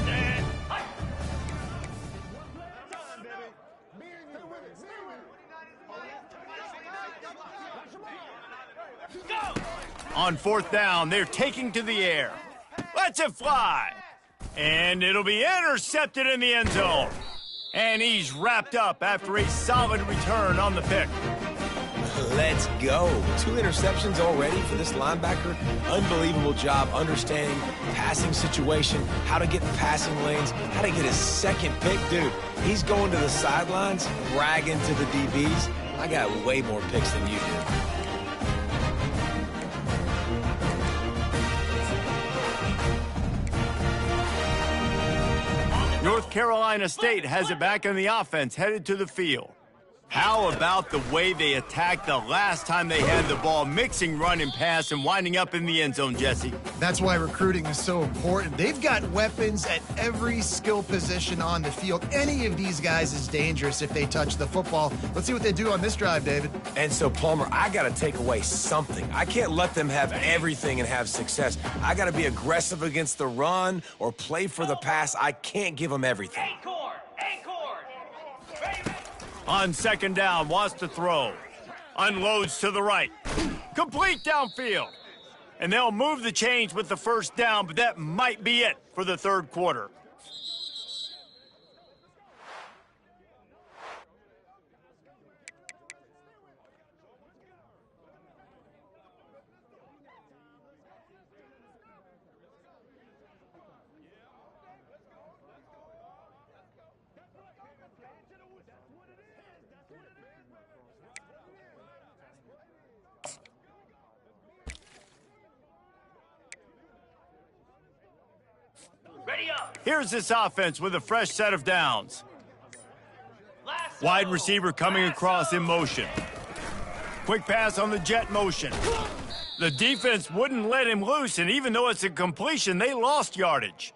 Go. On 4th down, they're taking to the air. Lets it fly. And it'll be intercepted in the end zone. And he's wrapped up after a solid return on the pick. Let's go. 2 interceptions already for this linebacker. Unbelievable job understanding passing situation, how to get in passing lanes, how to get his 2nd pick. Dude, he's going to the sidelines, bragging to the DBs. I got way more picks than you did. North Carolina State has it back in the offense, headed to the field. How about the way they attacked the last time they had the ball, mixing run and pass and winding up in the end zone, Jesse? That's why recruiting is so important. They've got weapons at every skill position on the field. Any of these guys is dangerous if they touch the football. Let's see what they do on this drive, David. And so, Palmer, I got to take away something. I can't let them have everything and have success. I got to be aggressive against the run or play for the pass. I can't give them everything. Acorn, acorn. Ready, ready. On 2nd down, wants to throw. Unloads to the right. Complete downfield. And they'll move the chains with the 1st down, but that might be it for the 3rd quarter. Ready up. Here's this offense with a fresh set of downs. Lasso. Wide receiver coming across in motion. Quick pass on the jet motion. The defense wouldn't let him loose, and even though it's a completion, they lost yardage.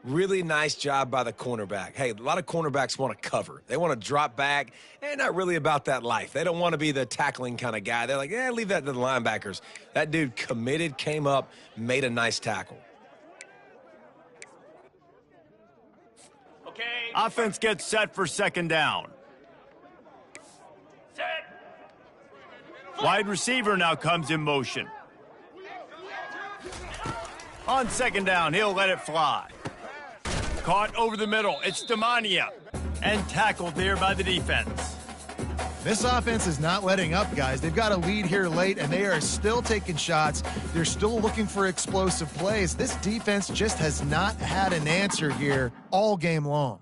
Really nice job by the cornerback. Hey, a lot of cornerbacks want to cover. They want to drop back, and not really about that life. They don't want to be the tackling kind of guy. They're like, leave that to the linebackers. That dude committed, came up, made a nice tackle. Okay. Offense gets set for second down. Set. Wide receiver now comes in motion. On second down, he'll let it fly. Caught over the middle. It's Demania. And tackled there by the defense. This offense is not letting up, guys. They've got a lead here late, and they are still taking shots. They're still looking for explosive plays. This defense just has not had an answer here all game long.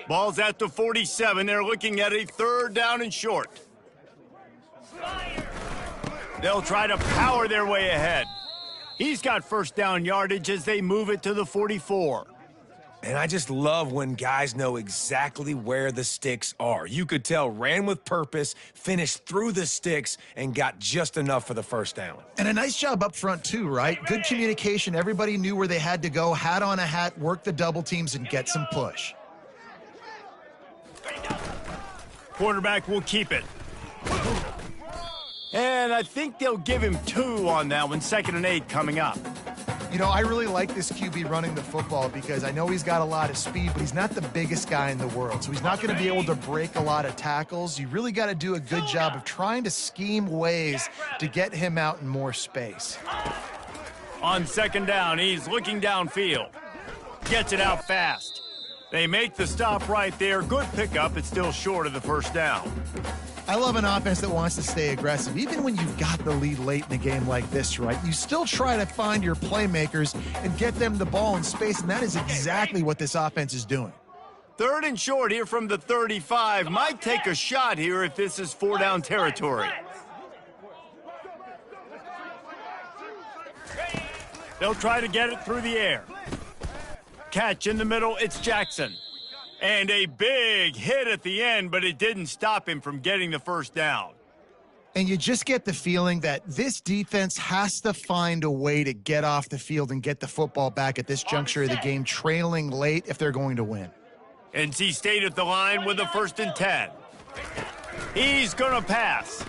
Ball's at the 47. They're looking at a third down and short. They'll try to power their way ahead. He's got first down yardage as they move it to the 44. And I just love when guys know exactly where the sticks are. You could tell ran with purpose, finished through the sticks, and got just enough for the first down. And a nice job up front, too, right? Good communication. Everybody knew where they had to go, hat on a hat, work the double teams, and get some push. Quarterback will keep it. And I think they'll give him 2 on that one. 2nd and 8 coming up. You know, I really like this QB running the football because I know he's got a lot of speed, but he's not the biggest guy in the world. So he's not going to be able to break a lot of tackles. You really got to do a good job of trying to scheme ways to get him out in more space. On second down, he's looking downfield. Gets it out fast. They make the stop right there. Good pickup. It's still short of the first down. I love an offense that wants to stay aggressive. Even when you've got the lead late in a game like this, right? You still try to find your playmakers and get them the ball in space, and that is exactly what this offense is doing. 3rd and short here from the 35. Might take a shot here if this is 4-down territory. They'll try to get it through the air. Catch in the middle, it's Jackson. And a big hit at the end, but it didn't stop him from getting the first down. And you just get the feeling that this defense has to find a way to get off the field and get the football back at this juncture of the game, trailing late if they're going to win. NC State at the line with a 1st and 10. He's going to pass.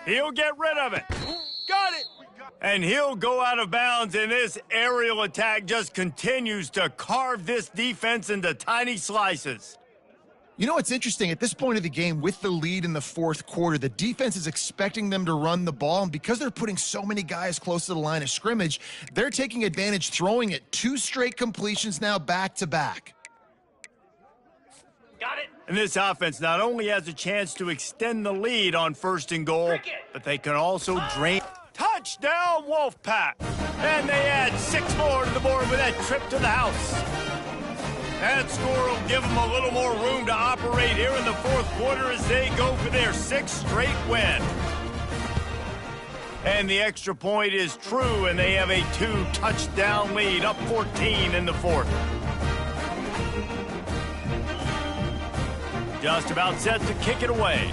He'll get rid of it. Got it. And he'll go out of bounds, and this aerial attack just continues to carve this defense into tiny slices. You know what's interesting? At this point of the game, with the lead in the 4th quarter, the defense is expecting them to run the ball, and because they're putting so many guys close to the line of scrimmage, they're taking advantage, throwing it 2 straight completions now back-to-back. Got it. And this offense not only has a chance to extend the lead on 1st and goal, but they can also drain. Touchdown, Wolfpack! And they add 6 more to the board with that trip to the house. That score will give them a little more room to operate here in the 4th quarter as they go for their 6th straight win. And the extra point is true, and they have a 2-touchdown lead, up 14 in the 4th. Just about set to kick it away.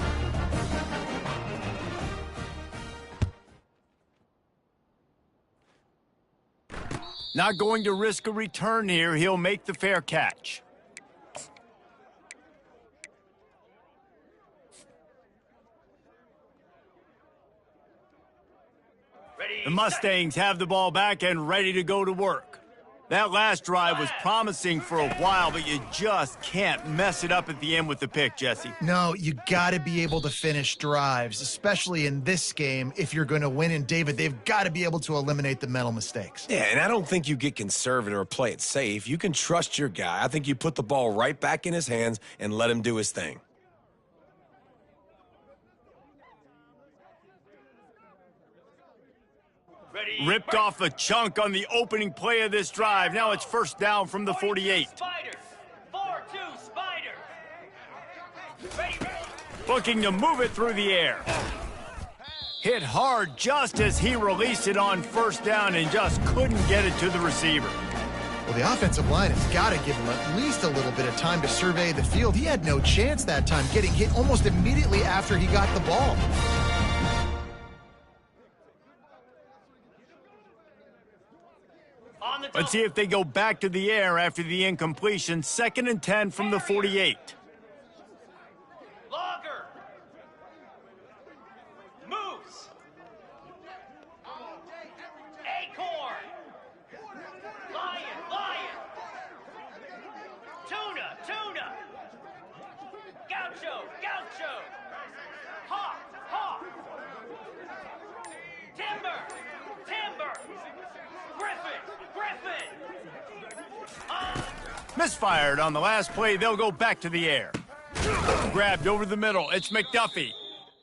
Not going to risk a return here. He'll make the fair catch. The Mustangs have the ball back and ready to go to work. That last drive was promising for a while, but you just can't mess it up at the end with the pick, Jesse. No, you got to be able to finish drives, especially in this game. If you're going to win, and David, they've got to be able to eliminate the mental mistakes. Yeah, and I don't think you get conservative or play it safe. You can trust your guy. I think you put the ball right back in his hands and let him do his thing. Ripped off a chunk on the opening play of this drive. Now it's 1st down from the 48. Spider. 4-2 Spider. Ready. Looking to move it through the air. Hit hard just as he released it on 1st down and just couldn't get it to the receiver. Well, the offensive line has got to give him at least a little bit of time to survey the field. He had no chance that time, getting hit almost immediately after he got the ball. Let's see if they go back to the air after the incompletion. 2nd and 10 from the 48. Longer. Moose. Acorn. Lion, lion. Tuna, tuna. Gaucho, gaucho. Hawk, hawk. Timber, timber. Griffin, griffin. Misfired on the last play. They'll go back to the air. Grabbed over the middle. It's McDuffie.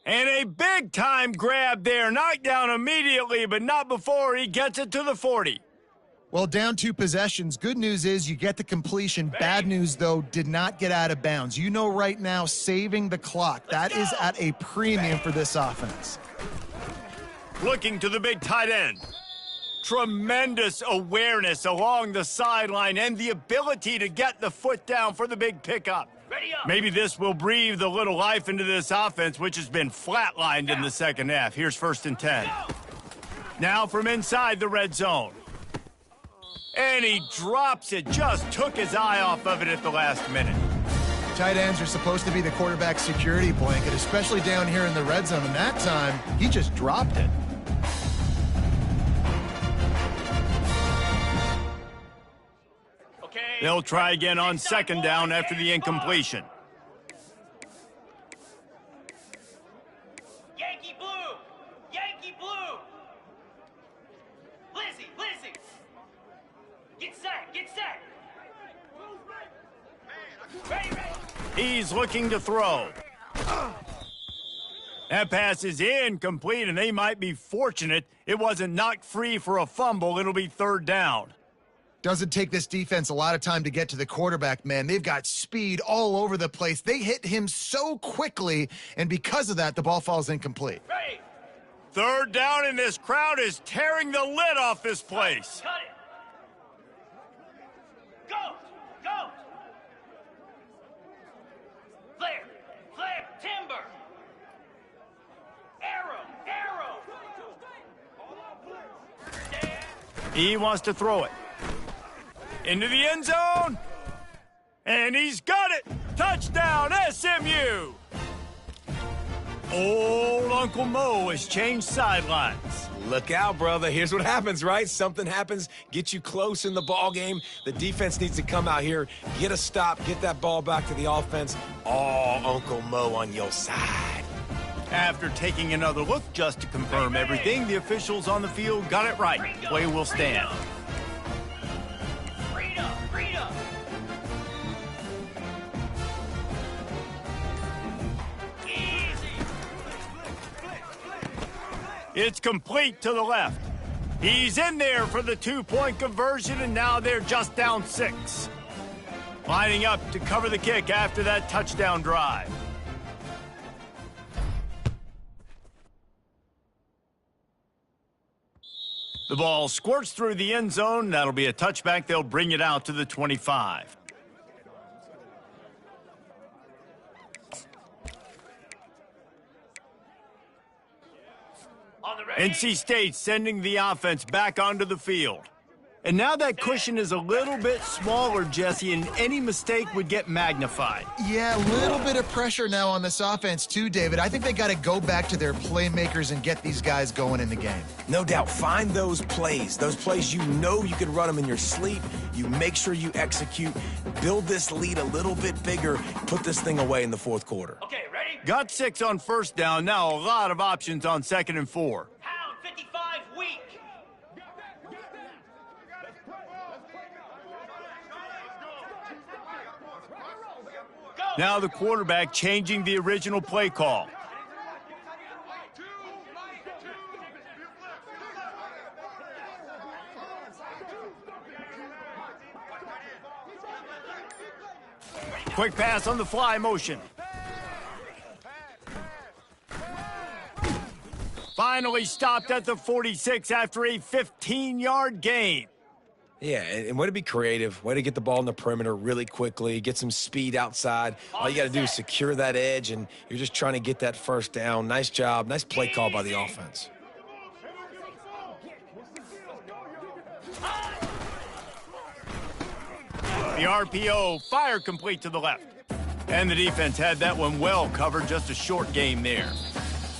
And a big-time grab there. Knocked down immediately, but not before he gets it to the 40. Well, down 2 possessions. Good news is you get the completion. Bad news, though, did not get out of bounds. You know right now, saving the clock. That is at a premium for this offense. Looking to the big tight end. Tremendous awareness along the sideline and the ability to get the foot down for the big pickup. Ready up. Maybe this will breathe a little life into this offense, which has been flatlined in the second half. Here's 1st and 10. Now from inside the red zone. And he drops it. Just took his eye off of it at the last minute. Tight ends are supposed to be the quarterback's security blanket, especially down here in the red zone. And that time, he just dropped it. Okay. They'll try again on 2nd down after the incompletion. Yankee blue. Yankee blue. Lizzie, Lizzie. Get set, get set. Ready, ready. He's looking to throw. That pass is incomplete, and they might be fortunate it wasn't knocked free for a fumble. It'll be 3rd down. Doesn't take this defense a lot of time to get to the quarterback, man. They've got speed all over the place. They hit him so quickly, and because of that, the ball falls incomplete. Ready. 3rd down, and this crowd is tearing the lid off this place. Cut it. Go, go. Flare, flare, timber. Arrow, arrow. Stand. He wants to throw it. Into the end zone. And he's got it. Touchdown, SMU. Old Uncle Mo has changed sidelines. Look out, brother. Here's what happens, right? Something happens, get you close in the ball game. The defense needs to come out here, get a stop, get that ball back to the offense. Oh, Uncle Mo on your side. After taking another look just to confirm everything, the officials on the field got it right. Play will stand. Freedom, freedom. Easy. It's complete to the left. He's in there for the 2-point conversion, and now they're just down 6. Lining up to cover the kick after that touchdown drive. The ball squirts through the end zone. That'll be a touchback. They'll bring it out to the 25. On the ready. NC State sending the offense back onto the field. And now that cushion is a little bit smaller, Jesse, and any mistake would get magnified. Yeah, a little bit of pressure now on this offense too, David. I think they got to go back to their playmakers and get these guys going in the game. No doubt. Find those plays you know you can run them in your sleep. You make sure you execute. Build this lead a little bit bigger. Put this thing away in the 4th quarter. Okay, ready? Got 6 on 1st down. Now a lot of options on 2nd and 4. Pound 55 weak. Go. Now the quarterback changing the original play call. Quick pass on the fly motion. Finally stopped at the 46 after a 15-yard gain. Yeah, and way to be creative, way to get the ball in the perimeter really quickly, get some speed outside. All you got to do is secure that edge, and you're just trying to get that first down. Nice job. Nice play call by the offense. The RPO, fire complete to the left. And the defense had that one well covered, just a short game there.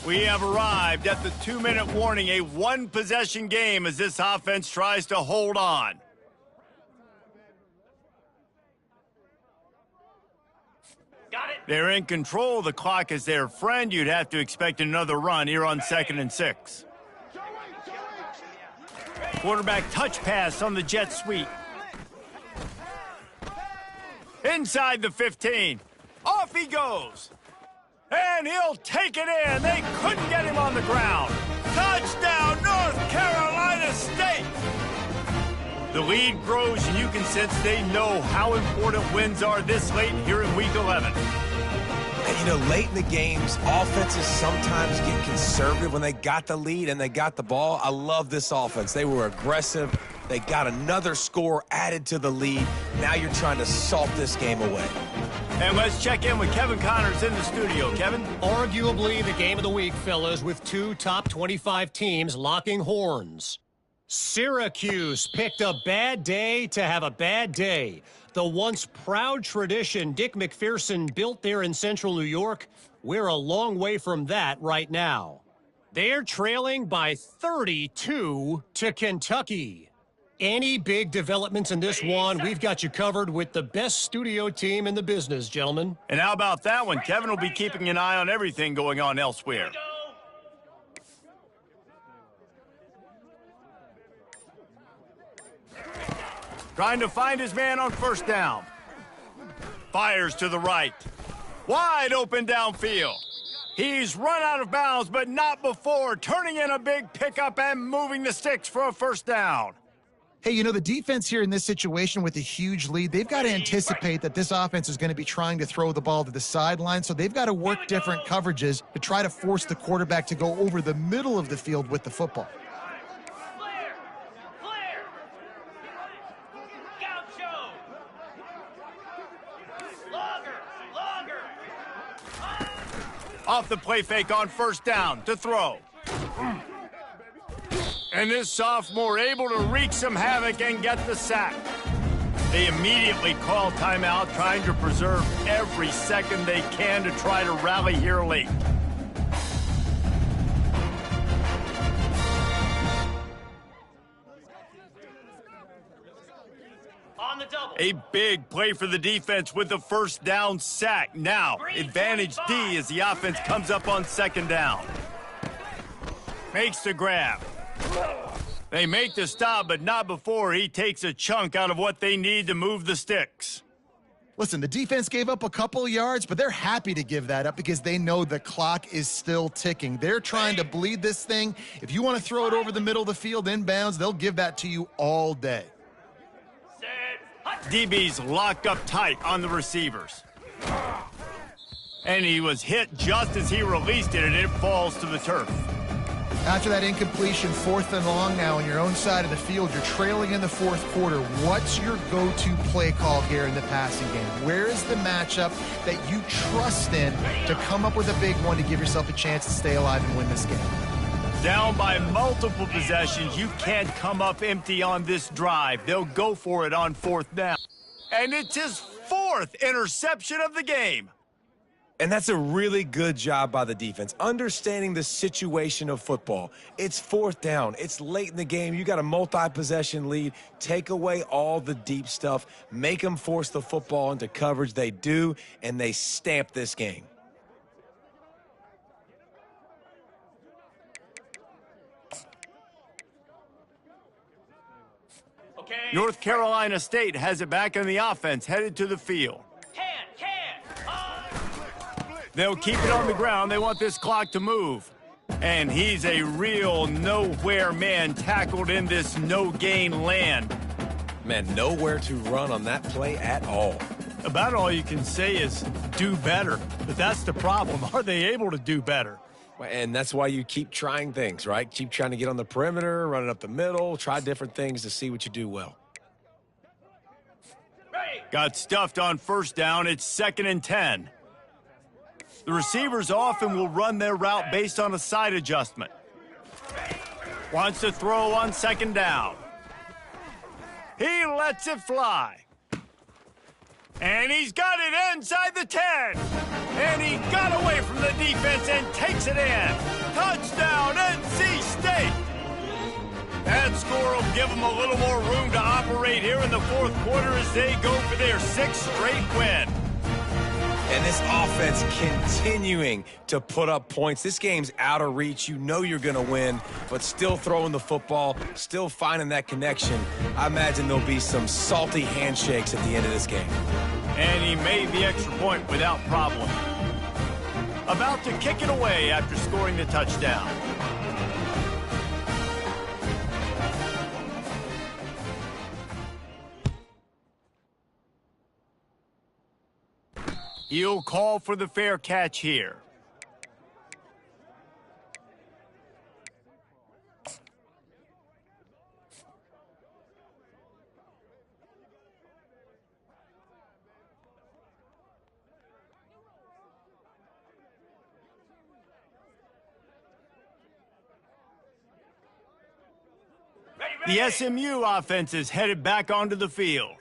We have arrived at the 2-minute warning, a one-possession game as this offense tries to hold on. Got it. They're in control. The clock is their friend. You'd have to expect another run here on 2nd and 6. Quarterback touch pass on the jet sweep. Inside the 15. Off he goes. And he'll take it in. They couldn't get him on the ground. Touchdown, North Carolina State. The lead grows, and you can sense they know how important wins are this late here in Week 11. And, you know, late in the games, offenses sometimes get conservative when they got the lead and they got the ball. I love this offense. They were aggressive. They got another score added to the lead. Now you're trying to salt this game away. And let's check in with Kevin Connors in the studio. Kevin? Arguably the game of the week, fellas, with two top 25 teams locking horns. Syracuse picked a bad day to have a bad day. The once proud tradition Dick McPherson built there in central New York, we're a long way from that right now. They're trailing by 32 to Kentucky. Any big developments in this one, we've got you covered with the best studio team in the business, gentlemen. And how about that one? Kevin will be keeping an eye on everything going on elsewhere. Trying to find his man on first down. Fires to the right. Wide open downfield. He's run out of bounds, but not before. Turning in a big pickup and moving the sticks for a first down. Hey, you know, the defense here in this situation with a huge lead, they've got to anticipate that this offense is going to be trying to throw the ball to the sideline, so they've got to work different coverages to try to force the quarterback to go over the middle of the field with the football. Off the play fake on first down to throw. And this sophomore able to wreak some havoc and get the sack. They immediately call timeout, trying to preserve every second they can to try to rally here late. On the double. A big play for the defense with the first down sack. Now, advantage D as the offense comes up on second down. Makes the grab. They make the stop, but not before he takes a chunk out of what they need to move the sticks. Listen, the defense gave up a couple yards, but they're happy to give that up because they know the clock is still ticking. They're trying to bleed this thing. If you want to throw it over the middle of the field inbounds, they'll give that to you all day. DB's locked up tight on the receivers. And he was hit just as he released it, and it falls to the turf. After that incompletion, 4th and long now on your own side of the field, you're trailing in the 4th quarter. What's your go-to play call here in the passing game? Where is the matchup that you trust in to come up with a big one to give yourself a chance to stay alive and win this game? Down by multiple possessions, you can't come up empty on this drive. They'll go for it on 4th down. And it's his 4th interception of the game. And that's a really good job by the defense, understanding the situation of football. It's 4th down. It's late in the game. You got a multi-possession lead. Take away all the deep stuff. Make them force the football into coverage. They do, and they stamp this game. Okay. North Carolina State has it back in the offense, headed to the field. They'll keep it on the ground. They want this clock to move. And he's a real nowhere man tackled in this no-gain land. Man, nowhere to run on that play at all. About all you can say is do better. But that's the problem. Are they able to do better? And that's why you keep trying things, right? Keep trying to get on the perimeter, running up the middle, try different things to see what you do well. Got stuffed on first down. It's 2nd and 10. The receivers often will run their route based on a side adjustment. Wants to throw on 2nd down. He lets it fly. And he's got it inside the 10. And he got away from the defense and takes it in. Touchdown, NC State. That score will give them a little more room to operate here in the fourth quarter as they go for their 6th straight win. And this offense continuing to put up points. This game's out of reach. You know you're going to win, but still throwing the football, still finding that connection. I imagine there'll be some salty handshakes at the end of this game. And he made the extra point without problem. About to kick it away after scoring the touchdown. He'll call for the fair catch here. The SMU offense is headed back onto the field.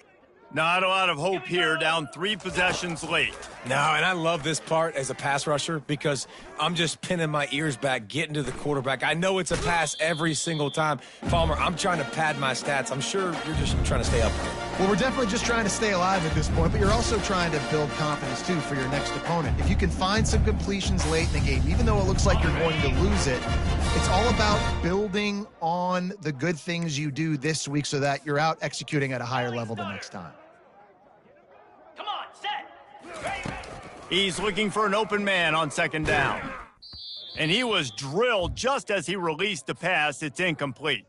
Not a lot of hope here, down 3 possessions late. No, and I love this part as a pass rusher because I'm just pinning my ears back, getting to the quarterback. I know it's a pass every single time. Palmer, I'm trying to pad my stats. I'm sure you're just trying to stay up. Well, we're definitely just trying to stay alive at this point, but you're also trying to build confidence, too, for your next opponent. If you can find some completions late in the game, even though it looks like you're going to lose it, it's all about building on the good things you do this week so that you're out executing at a higher level the next time. Come on, set. He's looking for an open man on 2nd down. And he was drilled just as he released the pass. It's incomplete.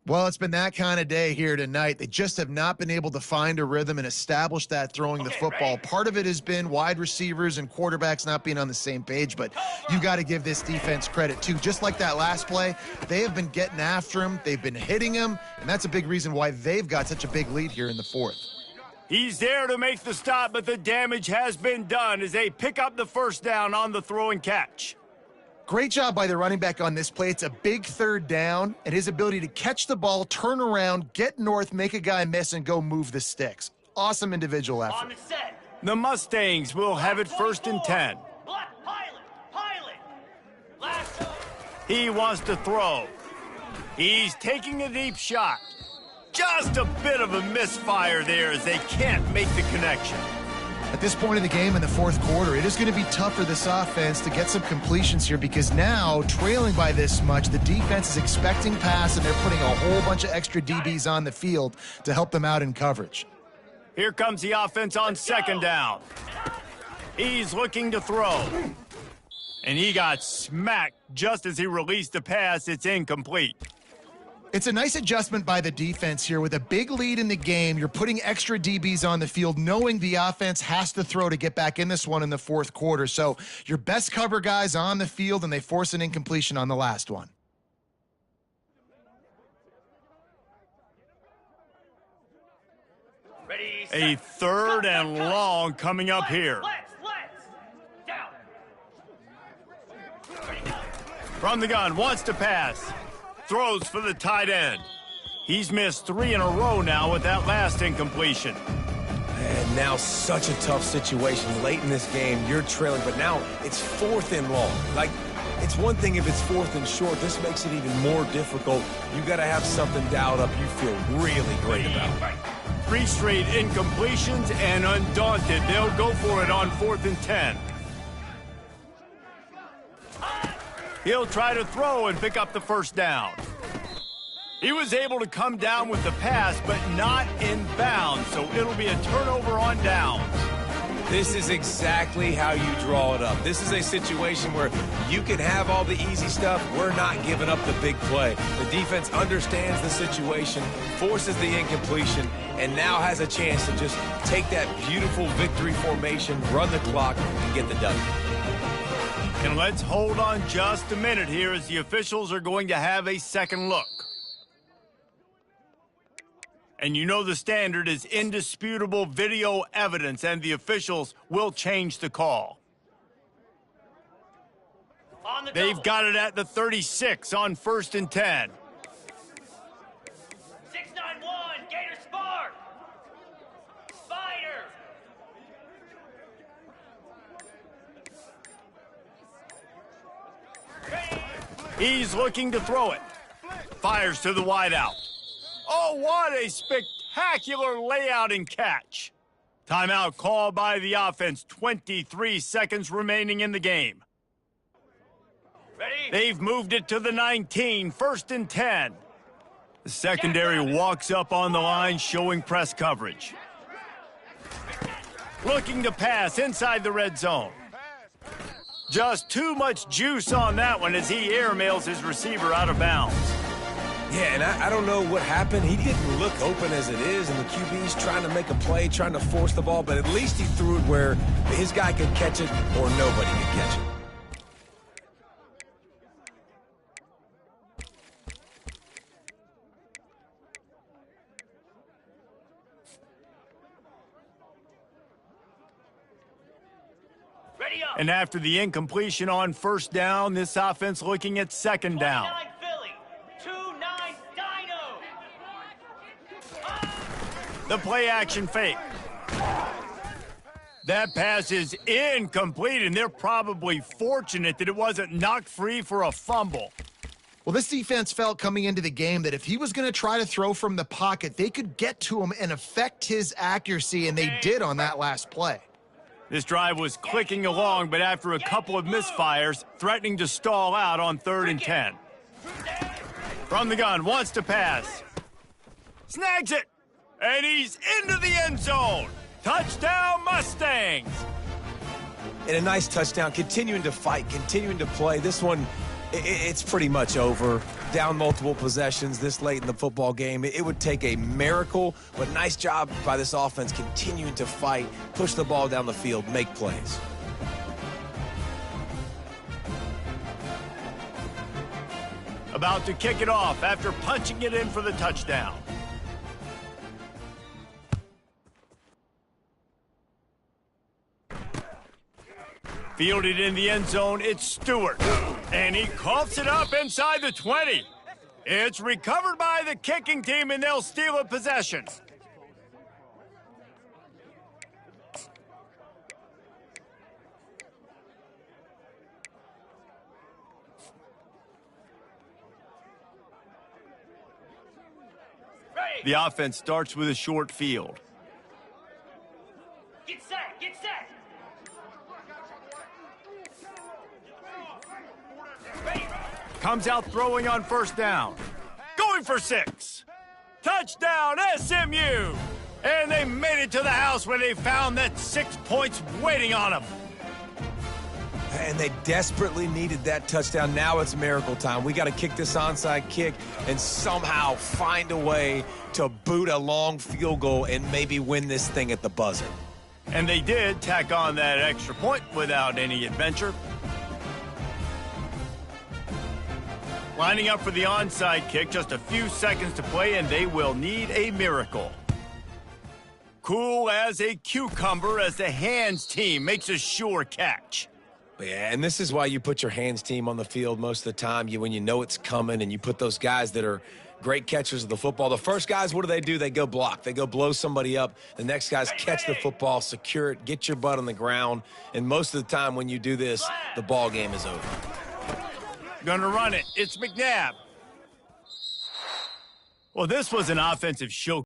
Well, it's been that kind of day here tonight. They just have not been able to find a rhythm and establish that throwing the football. Part of it has been wide receivers and quarterbacks not being on the same page, but you got to give this defense credit, too. Just like that last play, they have been getting after him. They've been hitting him, and that's a big reason why they've got such a big lead here in the fourth. He's there to make the stop, but the damage has been done as they pick up the first down on the throw and catch. Great job by the running back on this play. It's a big 3rd down, and his ability to catch the ball, turn around, get north, make a guy miss, and go move the sticks. Awesome individual effort. On the set. The Mustangs will have it 1st and 10. Black pilot. Last. He wants to throw. He's taking a deep shot. Just a bit of a misfire there as they can't make the connection. At this point in the game in the fourth quarter, it is going to be tough for this offense to get some completions here because now, trailing by this much, the defense is expecting pass and they're putting a whole bunch of extra DBs on the field to help them out in coverage. Here comes the offense on 2nd down. He's looking to throw. And he got smacked just as he released the pass. It's incomplete. It's a nice adjustment by the defense here. With a big lead in the game, you're putting extra DBs on the field, knowing the offense has to throw to get back in this one in the fourth quarter. So your best cover guys on the field, and they force an incompletion on the last one. Ready, A 3rd and long coming up here. Let's. Down. From the gun, wants to pass. Throws for the tight end. He's missed 3 in a row now with that last incompletion. And now such a tough situation. Late in this game, you're trailing, but now it's 4th and long. Like, it's one thing if it's 4th and short. This makes it even more difficult. You got to have something dialed up you feel really great about. 3 straight incompletions, and undaunted, they'll go for it on 4th and 10. He'll try to throw and pick up the first down. He was able to come down with the pass, but not in bounds, so it'll be a turnover on downs. This is exactly how you draw it up. This is a situation where you can have all the easy stuff. We're not giving up the big play. The defense understands the situation, forces the incompletion, and now has a chance to just take that beautiful victory formation, run the clock, and get the W. And let's hold on just a minute here as the officials are going to have a second look. And you know the standard is indisputable video evidence, and the officials will change the call. On the They've double. got it at the 36 on 1st and 10. 691, Gator Spark. Spider. Ready. He's looking to throw it. Fires to the wideout. Oh, what a spectacular layout and catch. Timeout called by the offense. 23 seconds remaining in the game. Ready. They've moved it to the 19, 1st and 10. The secondary walks up on the line, showing press coverage. Looking to pass inside the red zone. Just too much juice on that one as he airmails his receiver out of bounds. Yeah, and I don't know what happened. He didn't look open as it is, and the QB's trying to make a play, trying to force the ball, but at least he threw it where his guy could catch it or nobody could catch it. Ready up. And after the incompletion on 1st down, this offense looking at 2nd down. 29 Philly. 2-9 Dino. The play action fake. That pass is incomplete, and they're probably fortunate that it wasn't knocked free for a fumble. Well, this defense felt coming into the game that if he was going to try to throw from the pocket, they could get to him and affect his accuracy, and they did on that last play. This drive was clicking along, but after a couple of misfires, threatening to stall out on 3rd and 10. From the gun, wants to pass. Snags it, and he's into the end zone. Touchdown, Mustangs! And a nice touchdown, continuing to fight, continuing to play. This one, it's pretty much over. Down multiple possessions this late in the football game. It would take a miracle, but nice job by this offense continuing to fight, push the ball down the field, make plays. About to kick it off after punching it in for the touchdown. Fielded in the end zone, it's Stewart. And he coughs it up inside the 20. It's recovered by the kicking team, and they'll steal a possession. Ready. The offense starts with a short field. Get set. Get set. Ready. Comes out throwing on 1st down. Going for 6. Touchdown, SMU! And they made it to the house where they found that 6 points waiting on them. And they desperately needed that touchdown. Now it's miracle time. We got to kick this onside kick and somehow find a way to boot a long field goal and maybe win this thing at the buzzer. And they did tack on that extra point without any adventure. Lining up for the onside kick, just a few seconds to play, and they will need a miracle. Cool as a cucumber as the hands team makes a sure catch. Yeah, and this is why you put your hands team on the field most of the time. When you know it's coming, and you put those guys that are great catchers of the football. The first guys, what do? They go block. They go blow somebody up. The next guys catch the football, secure it, get your butt on the ground. And most of the time when you do this, the ball game is over. Gonna run it. It's McNabb. Well, this was an offensive show.